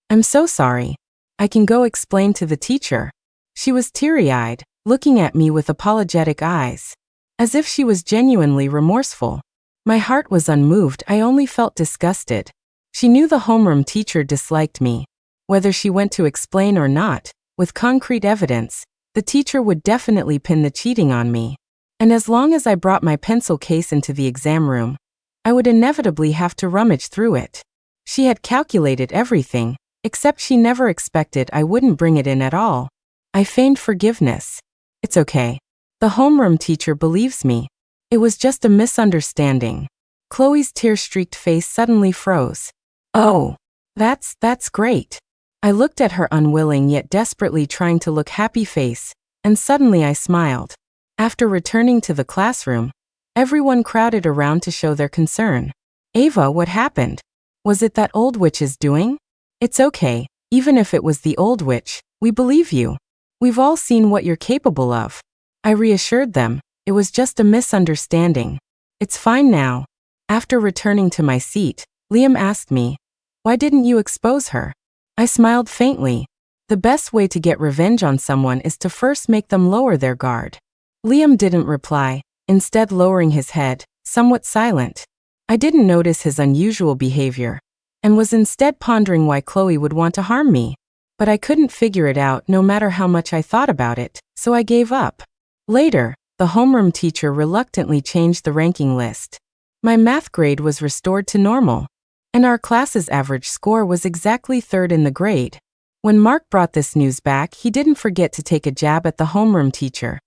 I'm so sorry. I can go explain to the teacher." She was teary-eyed, looking at me with apologetic eyes, as if she was genuinely remorseful. My heart was unmoved, I only felt disgusted. She knew the homeroom teacher disliked me. Whether she went to explain or not, with concrete evidence, the teacher would definitely pin the cheating on me. And as long as I brought my pencil case into the exam room, I would inevitably have to rummage through it. She had calculated everything, except she never expected I wouldn't bring it in at all. I feigned forgiveness. "It's okay. The homeroom teacher believes me. It was just a misunderstanding." Chloe's tear-streaked face suddenly froze. "Oh, that's great." I looked at her unwilling yet desperately trying to look happy face, and suddenly I smiled. After returning to the classroom, Everyone crowded around to show their concern. Ava, what happened? Was it that old witch's doing? It's okay, even if it was the old witch, we believe you. We've all seen what you're capable of. I reassured them, it was just a misunderstanding. It's fine now. After returning to my seat, Liam asked me, why didn't you expose her? I smiled faintly. The best way to get revenge on someone is to first make them lower their guard. Liam didn't reply, instead lowering his head, somewhat silent. I didn't notice his unusual behavior, and was instead pondering why Chloe would want to harm me. But I couldn't figure it out no matter how much I thought about it, so I gave up. Later, the homeroom teacher reluctantly changed the ranking list. My math grade was restored to normal, and our class's average score was exactly third in the grade. When Mark brought this news back, he didn't forget to take a jab at the homeroom teacher.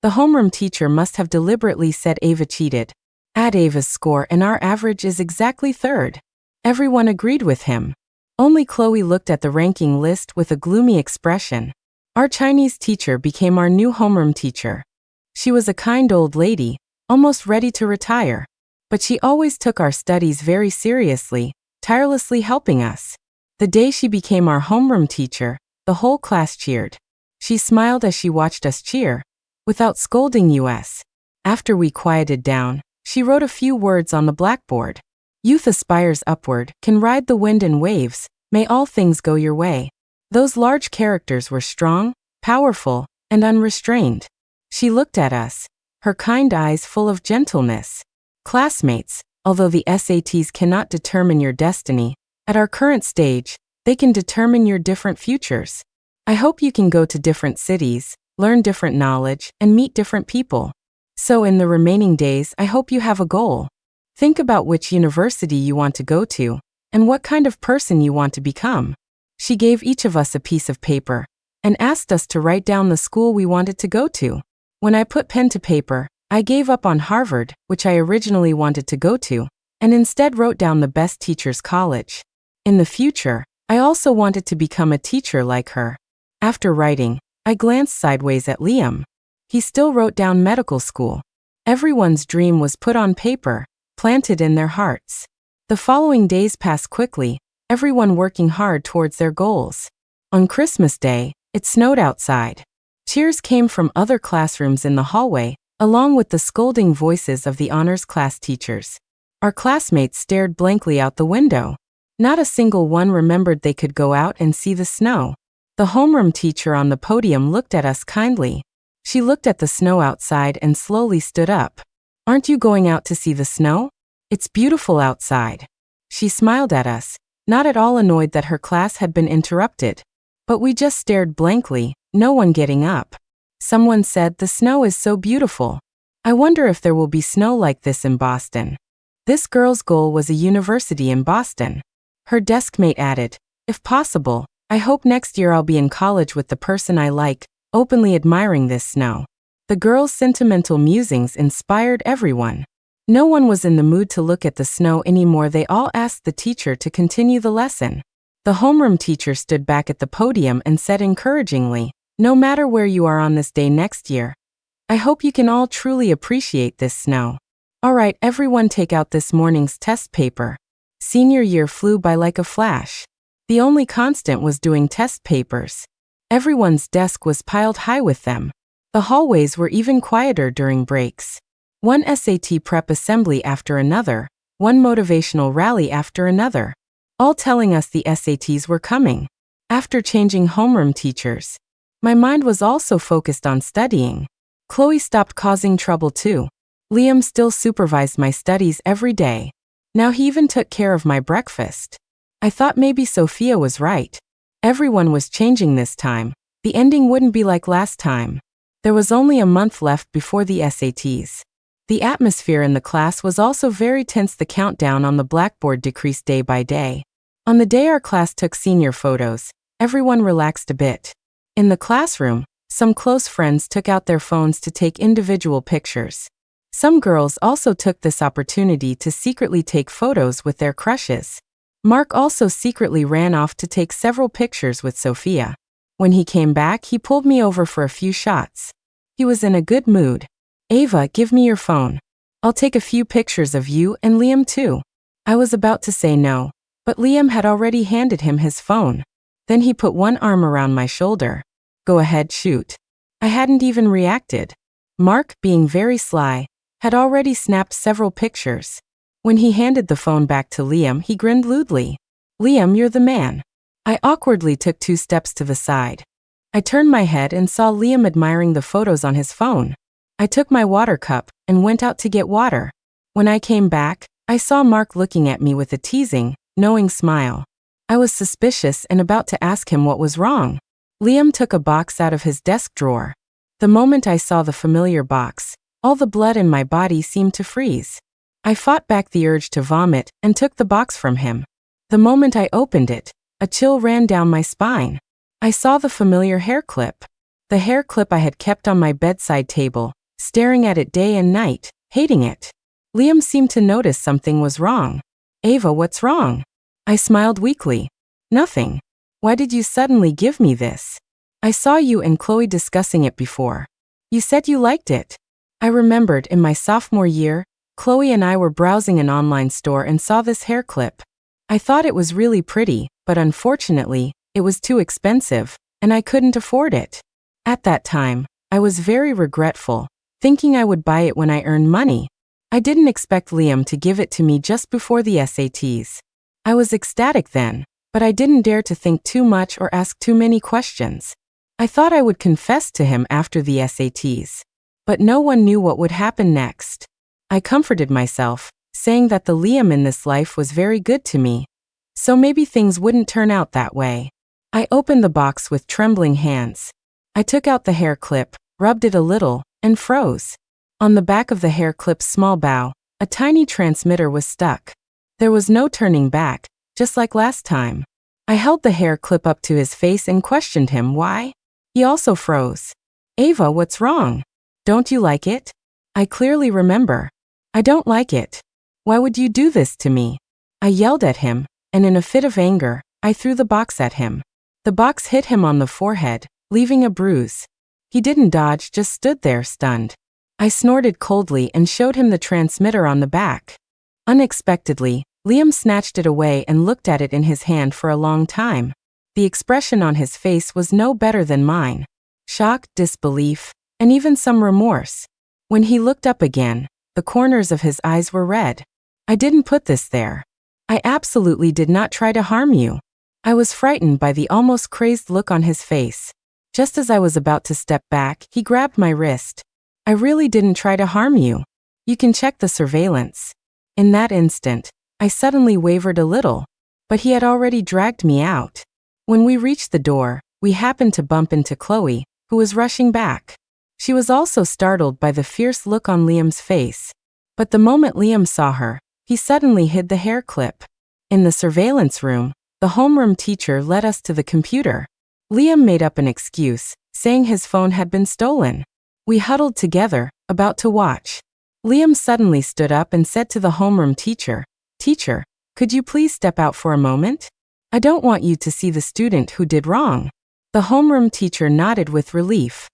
The homeroom teacher must have deliberately said Ava cheated. Add Ava's score and our average is exactly third. Everyone agreed with him. Only Chloe looked at the ranking list with a gloomy expression. Our Chinese teacher became our new homeroom teacher. She was a kind old lady, almost ready to retire. But she always took our studies very seriously, tirelessly helping us. The day she became our homeroom teacher, the whole class cheered. She smiled as she watched us cheer, without scolding us. After we quieted down, she wrote a few words on the blackboard. Youth aspires upward, can ride the wind and waves, may all things go your way. Those large characters were strong, powerful, and unrestrained. She looked at us, her kind eyes full of gentleness. Classmates, although the SATs cannot determine your destiny, at our current stage, they can determine your different futures. I hope you can go to different cities, learn different knowledge, and meet different people. So in the remaining days, I hope you have a goal. Think about which university you want to go to, and what kind of person you want to become. She gave each of us a piece of paper, and asked us to write down the school we wanted to go to. When I put pen to paper, I gave up on Harvard, which I originally wanted to go to, and instead wrote down the best teacher's college. In the future, I also wanted to become a teacher like her. After writing, I glanced sideways at Liam. He still wrote down medical school. Everyone's dream was put on paper, planted in their hearts. The following days passed quickly, everyone working hard towards their goals. On Christmas Day, it snowed outside. Cheers came from other classrooms in the hallway, along with the scolding voices of the honors class teachers. Our classmates stared blankly out the window. Not a single one remembered they could go out and see the snow. The homeroom teacher on the podium looked at us kindly. She looked at the snow outside and slowly stood up. Aren't you going out to see the snow? It's beautiful outside. She smiled at us, not at all annoyed that her class had been interrupted. But we just stared blankly, no one getting up. Someone said, the snow is so beautiful. I wonder if there will be snow like this in Boston. This girl's goal was a university in Boston. Her deskmate added, if possible, I hope next year I'll be in college with the person I like, openly admiring this snow. The girl's sentimental musings inspired everyone. No one was in the mood to look at the snow anymore. They all asked the teacher to continue the lesson. The homeroom teacher stood back at the podium and said encouragingly, no matter where you are on this day next year, I hope you can all truly appreciate this snow. All right, everyone take out this morning's test paper. Senior year flew by like a flash. The only constant was doing test papers. Everyone's desk was piled high with them. The hallways were even quieter during breaks. One SAT prep assembly after another, one motivational rally after another, all telling us the SATs were coming. After changing homeroom teachers, my mind was also focused on studying. Chloe stopped causing trouble too. Liam still supervised my studies every day. Now he even took care of my breakfast. I thought maybe Sophia was right. Everyone was changing this time. The ending wouldn't be like last time. There was only a month left before the SATs. The atmosphere in the class was also very tense. The countdown on the blackboard decreased day by day. On the day our class took senior photos, everyone relaxed a bit. In the classroom, some close friends took out their phones to take individual pictures. Some girls also took this opportunity to secretly take photos with their crushes. Mark also secretly ran off to take several pictures with Sophia. When he came back, he pulled me over for a few shots. He was in a good mood. Ava, give me your phone. I'll take a few pictures of you and Liam too. I was about to say no, but Liam had already handed him his phone. Then he put one arm around my shoulder. Go ahead, shoot. I hadn't even reacted. Mark, being very sly, had already snapped several pictures. When he handed the phone back to Liam, he grinned lewdly. Liam, you're the man. I awkwardly took 2 steps to the side. I turned my head and saw Liam admiring the photos on his phone. I took my water cup and went out to get water. When I came back, I saw Mark looking at me with a teasing, knowing smile. I was suspicious and about to ask him what was wrong. Liam took a box out of his desk drawer. The moment I saw the familiar box, all the blood in my body seemed to freeze. I fought back the urge to vomit and took the box from him. The moment I opened it, a chill ran down my spine. I saw the familiar hair clip. The hair clip I had kept on my bedside table, staring at it day and night, hating it. Liam seemed to notice something was wrong. Ava, what's wrong? I smiled weakly. Nothing. Why did you suddenly give me this? I saw you and Chloe discussing it before. You said you liked it. I remembered in my sophomore year, Chloe and I were browsing an online store and saw this hair clip. I thought it was really pretty, but unfortunately, it was too expensive, and I couldn't afford it. At that time, I was very regretful, thinking I would buy it when I earned money. I didn't expect Liam to give it to me just before the SATs. I was ecstatic then, but I didn't dare to think too much or ask too many questions. I thought I would confess to him after the SATs. But no one knew what would happen next. I comforted myself, saying that the Liam in this life was very good to me. So maybe things wouldn't turn out that way. I opened the box with trembling hands. I took out the hair clip, rubbed it a little, and froze. On the back of the hair clip's small bow, a tiny transmitter was stuck. There was no turning back, just like last time. I held the hair clip up to his face and questioned him why. He also froze. Ava, what's wrong? Don't you like it? I clearly remember. I don't like it. Why would you do this to me? I yelled at him, and in a fit of anger, I threw the box at him. The box hit him on the forehead, leaving a bruise. He didn't dodge, just stood there stunned. I snorted coldly and showed him the transmitter on the back. Unexpectedly, Liam snatched it away and looked at it in his hand for a long time. The expression on his face was no better than mine. Shock, disbelief, and even some remorse. When he looked up again, the corners of his eyes were red. I didn't put this there. I absolutely did not try to harm you. I was frightened by the almost crazed look on his face. Just as I was about to step back, he grabbed my wrist. I really didn't try to harm you. You can check the surveillance. In that instant, I suddenly wavered a little, but he had already dragged me out. When we reached the door, we happened to bump into Chloe, who was rushing back. She was also startled by the fierce look on Liam's face. But the moment Liam saw her, he suddenly hid the hair clip. In the surveillance room, the homeroom teacher led us to the computer. Liam made up an excuse, saying his phone had been stolen. We huddled together, about to watch. Liam suddenly stood up and said to the homeroom teacher, "Teacher, could you please step out for a moment? I don't want you to see the student who did wrong." The homeroom teacher nodded with relief.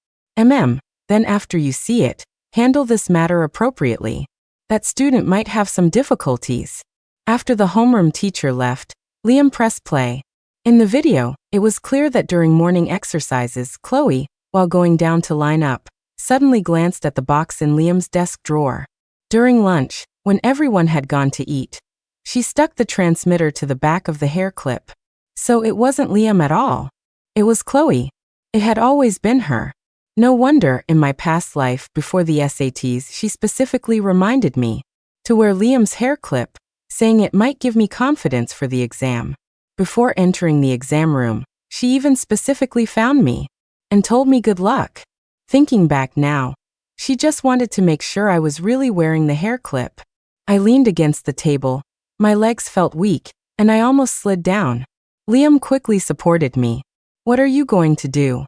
Then after you see it, handle this matter appropriately. That student might have some difficulties." After the homeroom teacher left, Liam pressed play. In the video, it was clear that during morning exercises, Chloe, while going down to line up, suddenly glanced at the box in Liam's desk drawer. During lunch, when everyone had gone to eat, she stuck the transmitter to the back of the hair clip. So it wasn't Liam at all. It was Chloe. It had always been her. No wonder, in my past life before the SATs, she specifically reminded me to wear Liam's hair clip, saying it might give me confidence for the exam. Before entering the exam room, she even specifically found me and told me good luck. Thinking back now, she just wanted to make sure I was really wearing the hair clip. I leaned against the table, my legs felt weak, and I almost slid down. Liam quickly supported me. "What are you going to do?"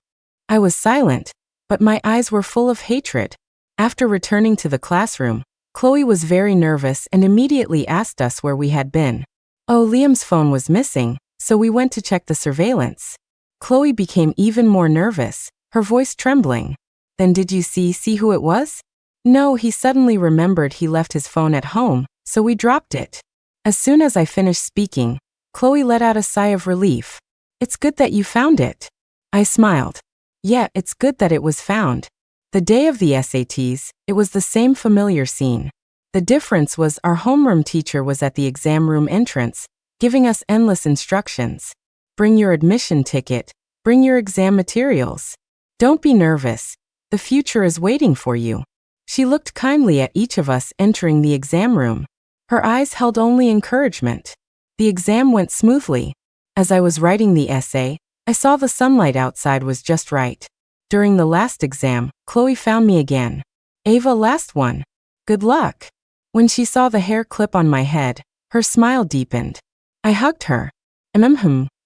I was silent, but my eyes were full of hatred. After returning to the classroom, Chloe was very nervous and immediately asked us where we had been. Oh, Liam's phone was missing, so we went to check the surveillance. Chloe became even more nervous, her voice trembling. "Then did you see who it was?" No, he suddenly remembered he left his phone at home, so we dropped it. As soon as I finished speaking, Chloe let out a sigh of relief. It's good that you found it. I smiled. Yeah, it's good that it was found. The day of the SATs, it was the same familiar scene. The difference was our homeroom teacher was at the exam room entrance, giving us endless instructions. Bring your admission ticket, bring your exam materials. Don't be nervous. The future is waiting for you. She looked kindly at each of us entering the exam room. Her eyes held only encouragement. The exam went smoothly. As I was writing the essay, I saw the sunlight outside was just right. During the last exam, Chloe found me again. Ava, last one. Good luck. When she saw the hair clip on my head, her smile deepened. I hugged her.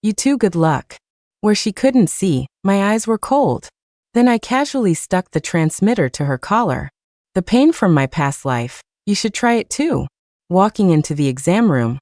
You too, good luck. Where she couldn't see, my eyes were cold. Then I casually stuck the transmitter to her collar. The pain from my past life, you should try it too. Walking into the exam room,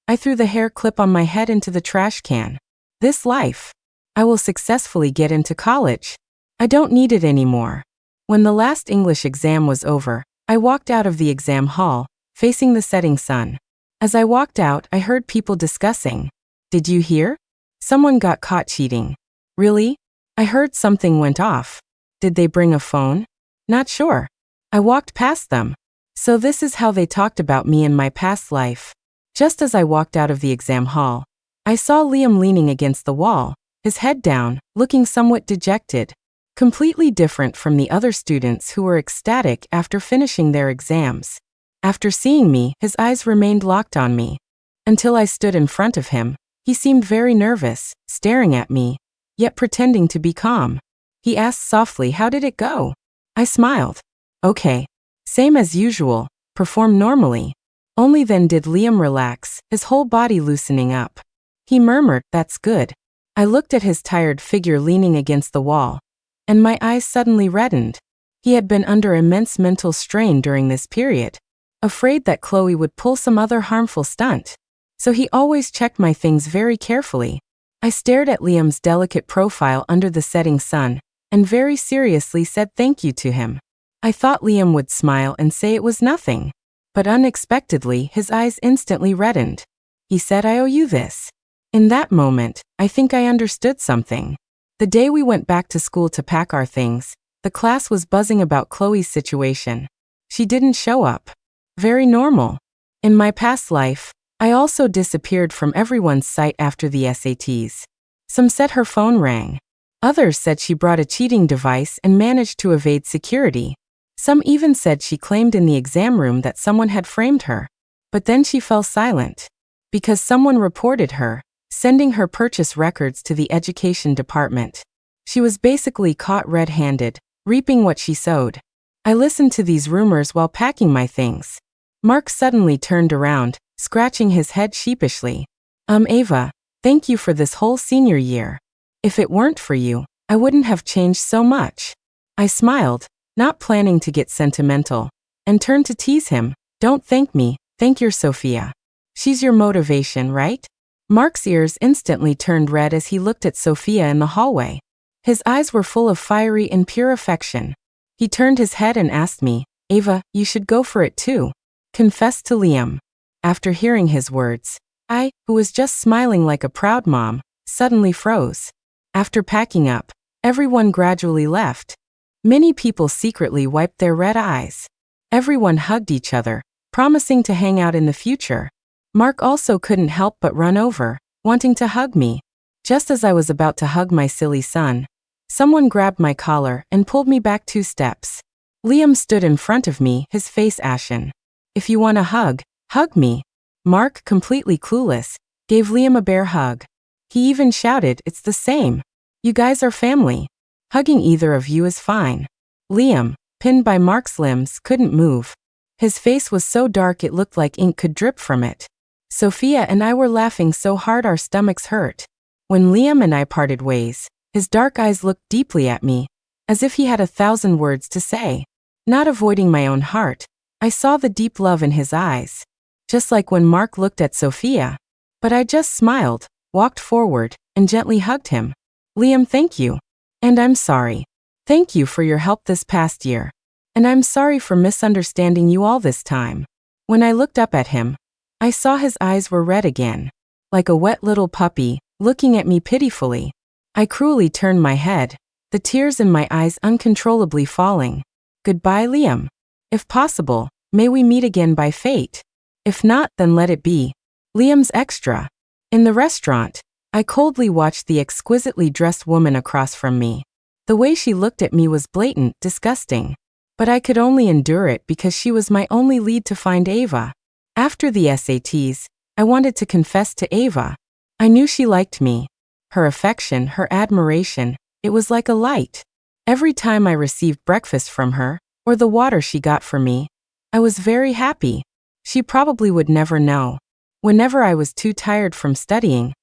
I threw the hair clip on my head into the trash can. This life. I will successfully get into college. I don't need it anymore. When the last English exam was over, I walked out of the exam hall, facing the setting sun. As I walked out, I heard people discussing. Did you hear? Someone got caught cheating. Really? I heard something went off. Did they bring a phone? Not sure. I walked past them. So this is how they talked about me in my past life. Just as I walked out of the exam hall, I saw Liam leaning against the wall, his head down, looking somewhat dejected. Completely different from the other students who were ecstatic after finishing their exams. After seeing me, his eyes remained locked on me. Until I stood in front of him, he seemed very nervous, staring at me, yet pretending to be calm. He asked softly, how did it go? I smiled. Okay. Same as usual, perform normally. Only then did Liam relax, his whole body loosening up. He murmured, that's good. I looked at his tired figure leaning against the wall, and my eyes suddenly reddened. He had been under immense mental strain during this period, afraid that Chloe would pull some other harmful stunt. So he always checked my things very carefully. I stared at Liam's delicate profile under the setting sun, and very seriously said thank you to him. I thought Liam would smile and say it was nothing. But unexpectedly, his eyes instantly reddened. He said, I owe you this. In that moment, I think I understood something. The day we went back to school to pack our things, the class was buzzing about Chloe's situation. She didn't show up. Very normal. In my past life, I also disappeared from everyone's sight after the SATs. Some said her phone rang. Others said she brought a cheating device and managed to evade security. Some even said she claimed in the exam room that someone had framed her. But then she fell silent. Because someone reported her, sending her purchase records to the education department. She was basically caught red-handed, reaping what she sowed. I listened to these rumors while packing my things. Mark suddenly turned around, scratching his head sheepishly. Ava, thank you for this whole senior year. If it weren't for you, I wouldn't have changed so much. I smiled, not planning to get sentimental, and turned to tease him. Don't thank me, thank your Sophia. She's your motivation, right? Mark's ears instantly turned red as he looked at Sophia in the hallway. His eyes were full of fiery and pure affection. He turned his head and asked me, Ava, you should go for it too. Confessed to Liam. After hearing his words, I, who was just smiling like a proud mom, suddenly froze. After packing up, everyone gradually left. Many people secretly wiped their red eyes. Everyone hugged each other, promising to hang out in the future. Mark also couldn't help but run over, wanting to hug me. Just as I was about to hug my silly son, someone grabbed my collar and pulled me back 2 steps. Liam stood in front of me, his face ashen. If you want a hug, hug me. Mark, completely clueless, gave Liam a bear hug. He even shouted, it's the same. You guys are family. Hugging either of you is fine. Liam, pinned by Mark's limbs, couldn't move. His face was so dark it looked like ink could drip from it. Sophia and I were laughing so hard our stomachs hurt. When Liam and I parted ways, his dark eyes looked deeply at me, as if he had 1,000 words to say. Not avoiding my own heart, I saw the deep love in his eyes. Just like when Mark looked at Sophia. But I just smiled, walked forward, and gently hugged him. Liam, thank you. And I'm sorry. Thank you for your help this past year. And I'm sorry for misunderstanding you all this time. When I looked up at him, I saw his eyes were red again, like a wet little puppy, looking at me pitifully. I cruelly turned my head, the tears in my eyes uncontrollably falling. Goodbye, Liam. If possible, may we meet again by fate. If not, then let it be. Liam's extra. In the restaurant, I coldly watched the exquisitely dressed woman across from me. The way she looked at me was blatant, disgusting. But I could only endure it because she was my only lead to find Ava. After the SATs, I wanted to confess to Ava. I knew she liked me. Her affection, her admiration, it was like a light. Every time I received breakfast from her, or the water she got for me, I was very happy. She probably would never know. Whenever I was too tired from studying,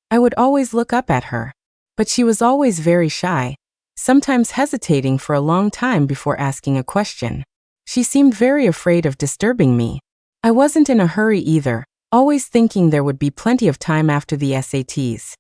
I would always look up at her. But she was always very shy, sometimes hesitating for a long time before asking a question. She seemed very afraid of disturbing me. I wasn't in a hurry either, always thinking there would be plenty of time after the SATs.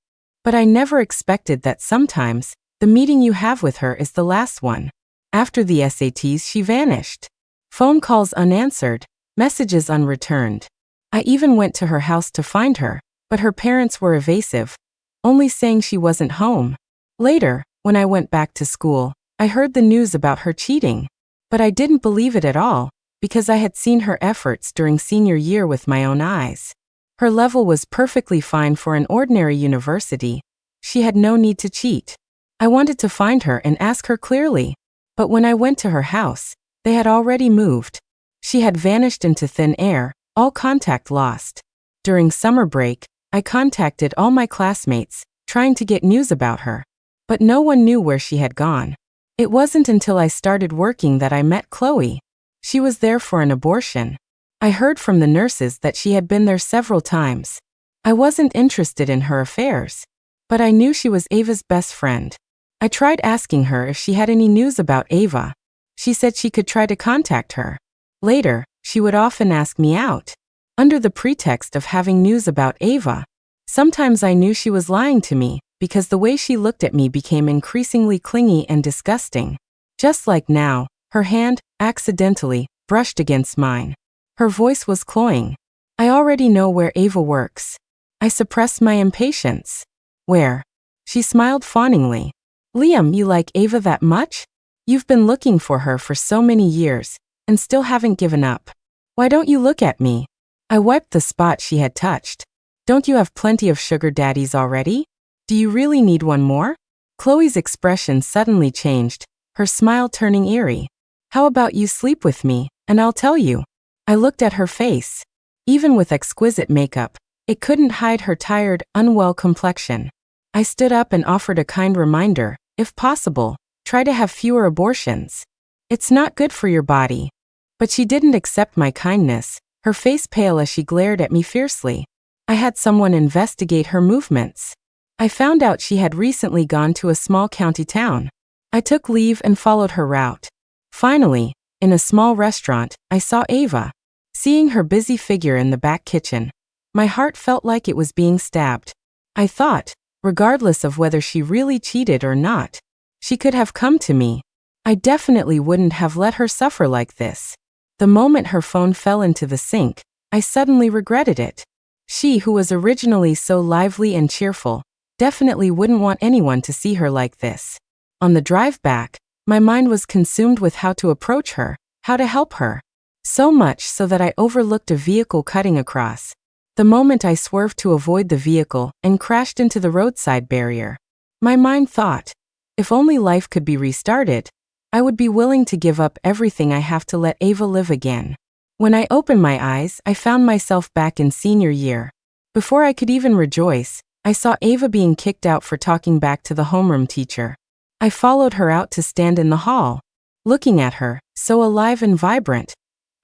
But I never expected that sometimes, the meeting you have with her is the last one. After the SATs, she vanished. Phone calls unanswered, messages unreturned. I even went to her house to find her, but her parents were evasive, only saying she wasn't home. Later, when I went back to school, I heard the news about her cheating. But I didn't believe it at all, because I had seen her efforts during senior year with my own eyes. Her level was perfectly fine for an ordinary university. She had no need to cheat. I wanted to find her and ask her clearly. But when I went to her house, they had already moved. She had vanished into thin air, all contact lost. During summer break, I contacted all my classmates, trying to get news about her. But no one knew where she had gone. It wasn't until I started working that I met Chloe. She was there for an abortion. I heard from the nurses that she had been there several times. I wasn't interested in her affairs, but I knew she was Ava's best friend. I tried asking her if she had any news about Ava. She said she could try to contact her. Later, she would often ask me out, under the pretext of having news about Ava. Sometimes I knew she was lying to me, because the way she looked at me became increasingly clingy and disgusting. Just like now, her hand, accidentally, brushed against mine. Her voice was cloying. I already know where Ava works. I suppressed my impatience. Where? She smiled fawningly. Liam, you like Ava that much? You've been looking for her for so many years, and still haven't given up. Why don't you look at me? I wiped the spot she had touched. Don't you have plenty of sugar daddies already? Do you really need one more? Chloe's expression suddenly changed, her smile turning eerie. How about you sleep with me, and I'll tell you. I looked at her face. Even with exquisite makeup, it couldn't hide her tired, unwell complexion. I stood up and offered a kind reminder, if possible, try to have fewer abortions. It's not good for your body. But she didn't accept my kindness, her face pale as she glared at me fiercely. I had someone investigate her movements. I found out she had recently gone to a small county town. I took leave and followed her route. Finally, in a small restaurant, I saw Ava. Seeing her busy figure in the back kitchen, my heart felt like it was being stabbed. I thought, regardless of whether she really cheated or not, she could have come to me. I definitely wouldn't have let her suffer like this. The moment her phone fell into the sink, I suddenly regretted it. She, who was originally so lively and cheerful, definitely wouldn't want anyone to see her like this. On the drive back, my mind was consumed with how to approach her, how to help her. So much so that I overlooked a vehicle cutting across. The moment I swerved to avoid the vehicle and crashed into the roadside barrier. My mind thought, if only life could be restarted, I would be willing to give up everything I have to let Ava live again. When I opened my eyes, I found myself back in senior year. Before I could even rejoice, I saw Ava being kicked out for talking back to the homeroom teacher. I followed her out to stand in the hall. Looking at her, so alive and vibrant,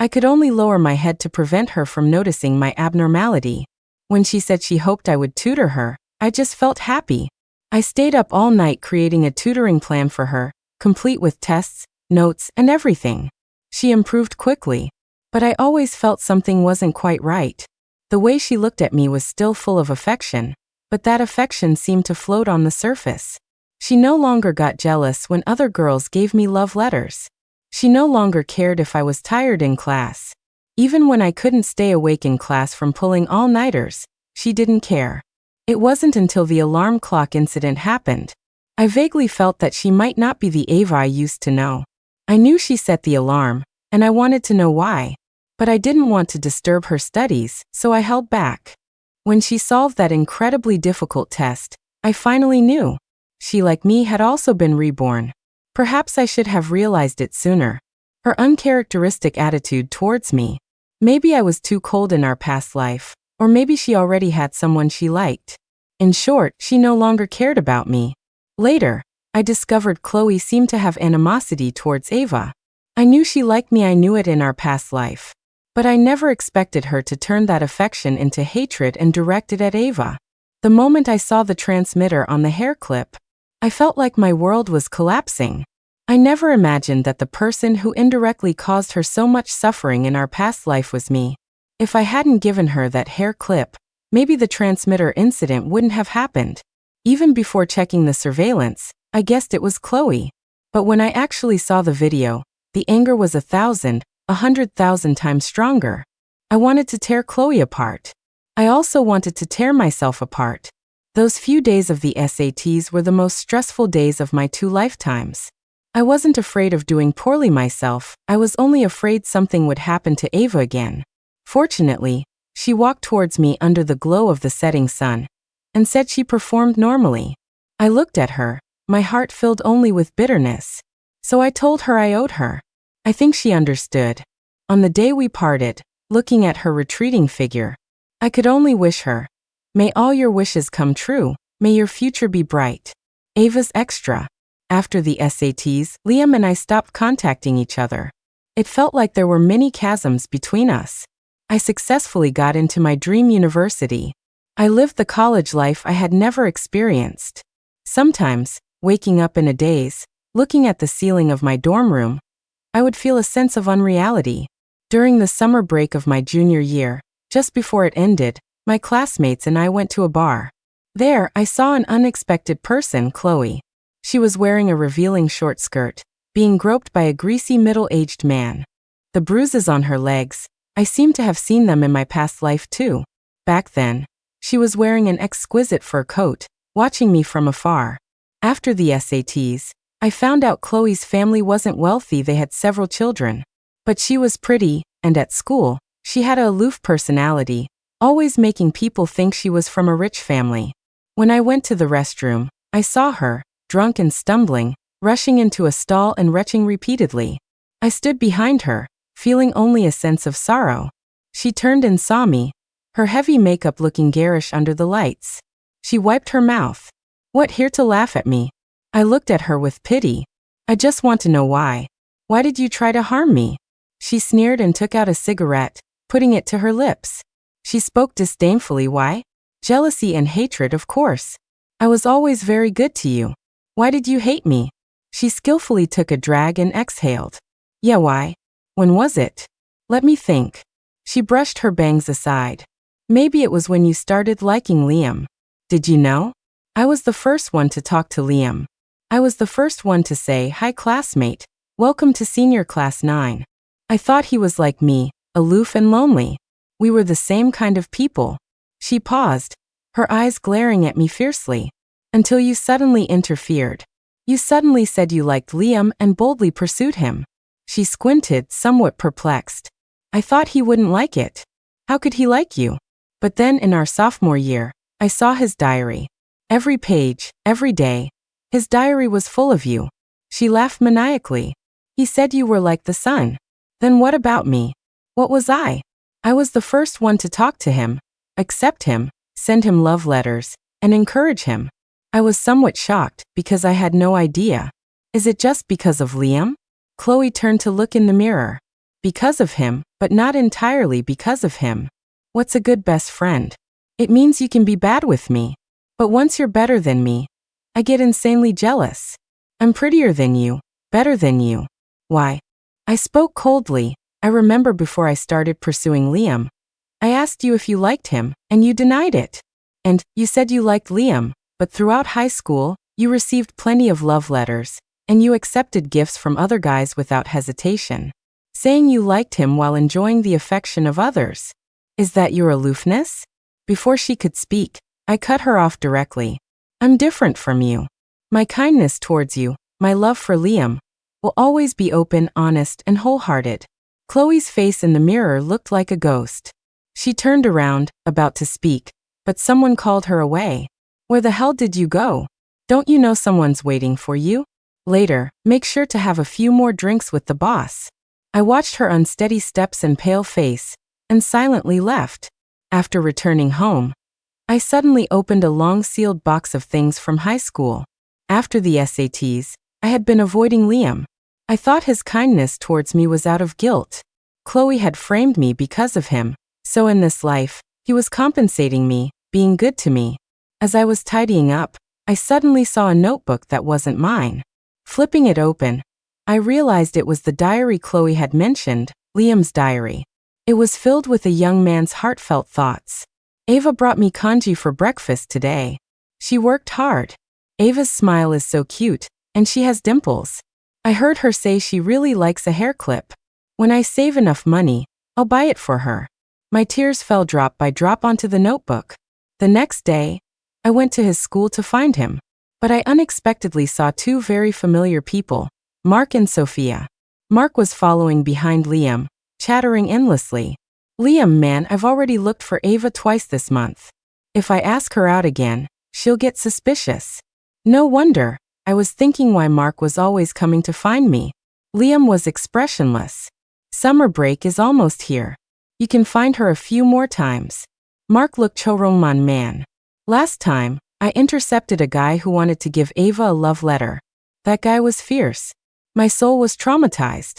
I could only lower my head to prevent her from noticing my abnormality. When she said she hoped I would tutor her, I just felt happy. I stayed up all night creating a tutoring plan for her, complete with tests, notes, and everything. She improved quickly. But I always felt something wasn't quite right. The way she looked at me was still full of affection, but that affection seemed to float on the surface. She no longer got jealous when other girls gave me love letters. She no longer cared if I was tired in class. Even when I couldn't stay awake in class from pulling all-nighters, she didn't care. It wasn't until the alarm clock incident happened. I vaguely felt that she might not be the Ava I used to know. I knew she set the alarm, and I wanted to know why. But I didn't want to disturb her studies, so I held back. When she solved that incredibly difficult test, I finally knew. She, like me, had also been reborn. Perhaps I should have realized it sooner. Her uncharacteristic attitude towards me. Maybe I was too cold in our past life, or maybe she already had someone she liked. In short, she no longer cared about me. Later, I discovered Chloe seemed to have animosity towards Ava. I knew she liked me, I knew it in our past life. But I never expected her to turn that affection into hatred and direct it at Ava. The moment I saw the transmitter on the hair clip, I felt like my world was collapsing. I never imagined that the person who indirectly caused her so much suffering in our past life was me. If I hadn't given her that hair clip, maybe the transmitter incident wouldn't have happened. Even before checking the surveillance, I guessed it was Chloe. But when I actually saw the video, the anger was 100,000 times stronger. I wanted to tear Chloe apart. I also wanted to tear myself apart. Those few days of the SATs were the most stressful days of my 2 lifetimes. I wasn't afraid of doing poorly myself, I was only afraid something would happen to Ava again. Fortunately, she walked towards me under the glow of the setting sun, and said she performed normally. I looked at her, my heart filled only with bitterness. So I told her I owed her. I think she understood. On the day we parted, looking at her retreating figure, I could only wish her, may all your wishes come true, may your future be bright. Ava's extra. After the SATs, Liam and I stopped contacting each other. It felt like there were many chasms between us. I successfully got into my dream university. I lived the college life I had never experienced. Sometimes, waking up in a daze, looking at the ceiling of my dorm room, I would feel a sense of unreality. During the summer break of my junior year, just before it ended, my classmates and I went to a bar. There, I saw an unexpected person, Chloe. She was wearing a revealing short skirt, being groped by a greasy middle-aged man. The bruises on her legs, I seemed to have seen them in my past life too. Back then, she was wearing an exquisite fur coat, watching me from afar. After the SATs, I found out Chloe's family wasn't wealthy, they had several children. But she was pretty, and at school, she had an aloof personality, always making people think she was from a rich family. When I went to the restroom, I saw her, drunk and stumbling, rushing into a stall and retching repeatedly. I stood behind her, feeling only a sense of sorrow. She turned and saw me, her heavy makeup looking garish under the lights. She wiped her mouth. What, here to laugh at me? I looked at her with pity. I just want to know why. Why did you try to harm me? She sneered and took out a cigarette, putting it to her lips. She spoke disdainfully. Why? Jealousy and hatred, of course. I was always very good to you. Why did you hate me? She skillfully took a drag and exhaled. Yeah, why? When was it? Let me think. She brushed her bangs aside. Maybe it was when you started liking Liam. Did you know? I was the first one to talk to Liam. I was the first one to say, "Hi classmate, welcome to senior class 9. I thought he was like me, aloof and lonely. We were the same kind of people." She paused, her eyes glaring at me fiercely. Until you suddenly interfered. You suddenly said you liked Liam and boldly pursued him. She squinted, somewhat perplexed. I thought he wouldn't like it. How could he like you? But then in our sophomore year, I saw his diary. Every page, every day, his diary was full of you. She laughed maniacally. He said you were like the sun. Then what about me? What was I? I was the first one to talk to him, accept him, send him love letters, and encourage him. I was somewhat shocked because I had no idea. Is it just because of Liam? Chloe turned to look in the mirror. Because of him, but not entirely because of him. What's a good best friend? It means you can be bad with me. But once you're better than me, I get insanely jealous. I'm prettier than you, better than you. Why? I spoke coldly. I remember before I started pursuing Liam, I asked you if you liked him, and you denied it. And you said you liked Liam, but throughout high school, you received plenty of love letters, And you accepted gifts from other guys without hesitation, saying you liked him while enjoying the affection of others. Is that your aloofness? Before she could speak, I cut her off directly. I'm different from you. My kindness towards you, my love for Liam, will always be open, honest, and wholehearted. Chloe's face in the mirror looked like a ghost. She turned around, about to speak, but someone called her away. Where the hell did you go? Don't you know someone's waiting for you? Later, make sure to have a few more drinks with the boss. I watched her unsteady steps and pale face, and silently left. After returning home, I suddenly opened a long sealed box of things from high school. After the SATs, I had been avoiding Liam. I thought his kindness towards me was out of guilt. Chloe had framed me because of him, so in this life, he was compensating me, being good to me. As I was tidying up, I suddenly saw a notebook that wasn't mine. Flipping it open, I realized it was the diary Chloe had mentioned, Liam's diary. It was filled with a young man's heartfelt thoughts. Ava brought me congee for breakfast today. She worked hard. Ava's smile is so cute, and she has dimples. I heard her say she really likes a hair clip. When I save enough money, I'll buy it for her. My tears fell drop by drop onto the notebook. The next day, I went to his school to find him. But I unexpectedly saw two very familiar people, Mark and Sophia. Mark was following behind Liam, chattering endlessly. Liam, man, I've already looked for Ava twice this month. If I ask her out again, she'll get suspicious. No wonder, I was thinking why Mark was always coming to find me. Liam was expressionless. Summer break is almost here. You can find her a few more times. Mark looked choroman man. Last time, I intercepted a guy who wanted to give Ava a love letter. That guy was fierce. My soul was traumatized.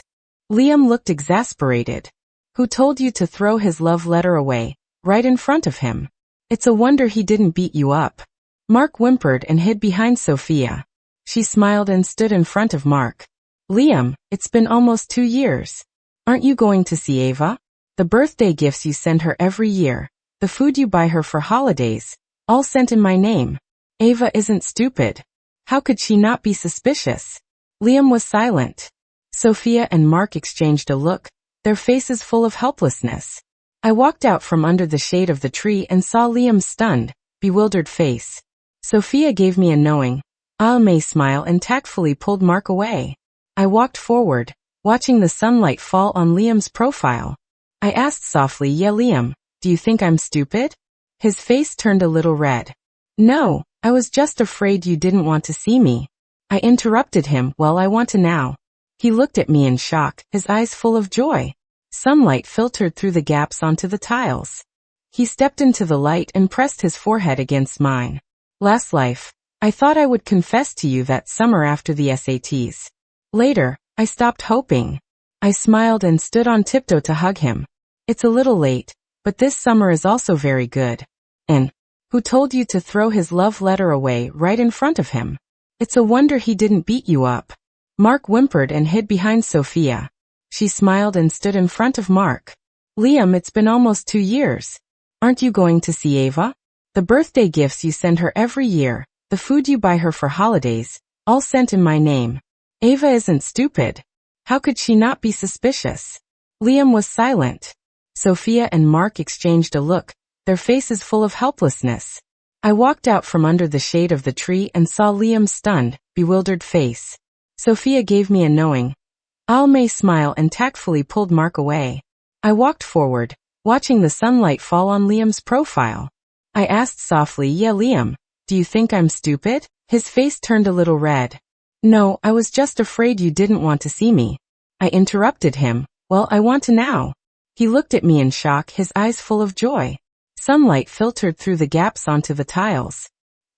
Liam looked exasperated. Who told you to throw his love letter away, right in front of him? It's a wonder he didn't beat you up. Mark whimpered and hid behind Sophia. She smiled and stood in front of Mark. Liam, it's been almost 2 years. Aren't you going to see Ava? The birthday gifts you send her every year, the food you buy her for holidays, all sent in my name. Ava isn't stupid. How could she not be suspicious? Liam was silent. Sophia and Mark exchanged a look, their faces full of helplessness. I walked out from under the shade of the tree and saw Liam's stunned, bewildered face. Sophia gave me a knowing, May smile and tactfully pulled Mark away. I walked forward, watching the sunlight fall on Liam's profile. I asked softly, yeah Liam, do you think I'm stupid? His face turned a little red. No, I was just afraid you didn't want to see me. I interrupted him, well I want to now. He looked at me in shock, his eyes full of joy. Sunlight filtered through the gaps onto the tiles. He stepped into the light and pressed his forehead against mine. Last life, I thought I would confess to you that summer after the SATs. Later, I stopped hoping. I smiled and stood on tiptoe to hug him. It's a little late, but this summer is also very good. And who told you to throw his love letter away right in front of him? It's a wonder he didn't beat you up. Mark whimpered and hid behind Sophia. She smiled and stood in front of Mark. Liam, it's been almost 2 years. Aren't you going to see Ava? The birthday gifts you send her every year, the food you buy her for holidays, all sent in my name. Ava isn't stupid. How could she not be suspicious? Liam was silent. Sophia and Mark exchanged a look, their faces full of helplessness. I walked out from under the shade of the tree and saw Liam's stunned, bewildered face. Sophia gave me a knowing, May smile and tactfully pulled Mark away. I walked forward, watching the sunlight fall on Liam's profile. I asked softly, yeah Liam, do you think I'm stupid? His face turned a little red. No, I was just afraid you didn't want to see me. I interrupted him, well I want to now. He looked at me in shock, his eyes full of joy. Sunlight filtered through the gaps onto the tiles.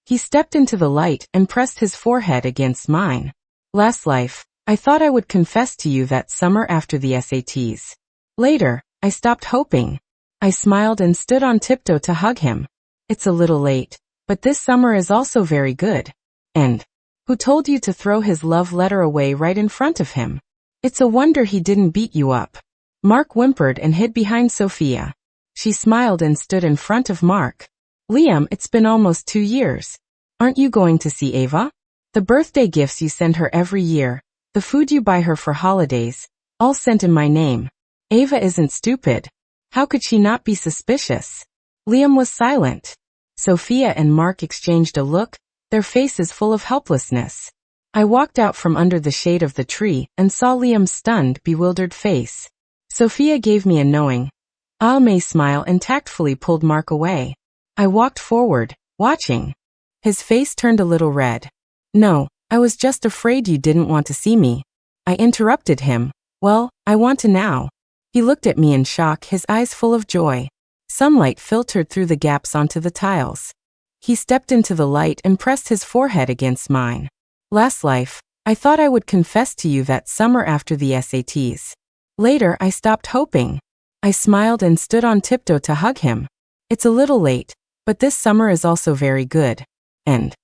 He stepped into the light and pressed his forehead against mine. Last life, I thought I would confess to you that summer after the SATs. Later, I stopped hoping. I smiled and stood on tiptoe to hug him. It's a little late, but this summer is also very good. And who told you to throw his love letter away right in front of him? It's a wonder he didn't beat you up. Mark whimpered and hid behind Sophia. She smiled and stood in front of Mark. Liam, it's been almost 2 years. Aren't you going to see Ava? The birthday gifts you send her every year, the food you buy her for holidays, all sent in my name. Ava isn't stupid. How could she not be suspicious? Liam was silent. Sophia and Mark exchanged a look, their faces full of helplessness. I walked out from under the shade of the tree and saw Liam's stunned, bewildered face. Sophia gave me a knowing, smile and tactfully pulled Mark away. I walked forward, watching. His face turned a little red. No, I was just afraid you didn't want to see me. I interrupted him. Well, I want to now. He looked at me in shock, his eyes full of joy. Sunlight filtered through the gaps onto the tiles. He stepped into the light and pressed his forehead against mine. Last life, I thought I would confess to you that summer after the SATs. Later, I stopped hoping. I smiled and stood on tiptoe to hug him. It's a little late, but this summer is also very good. End.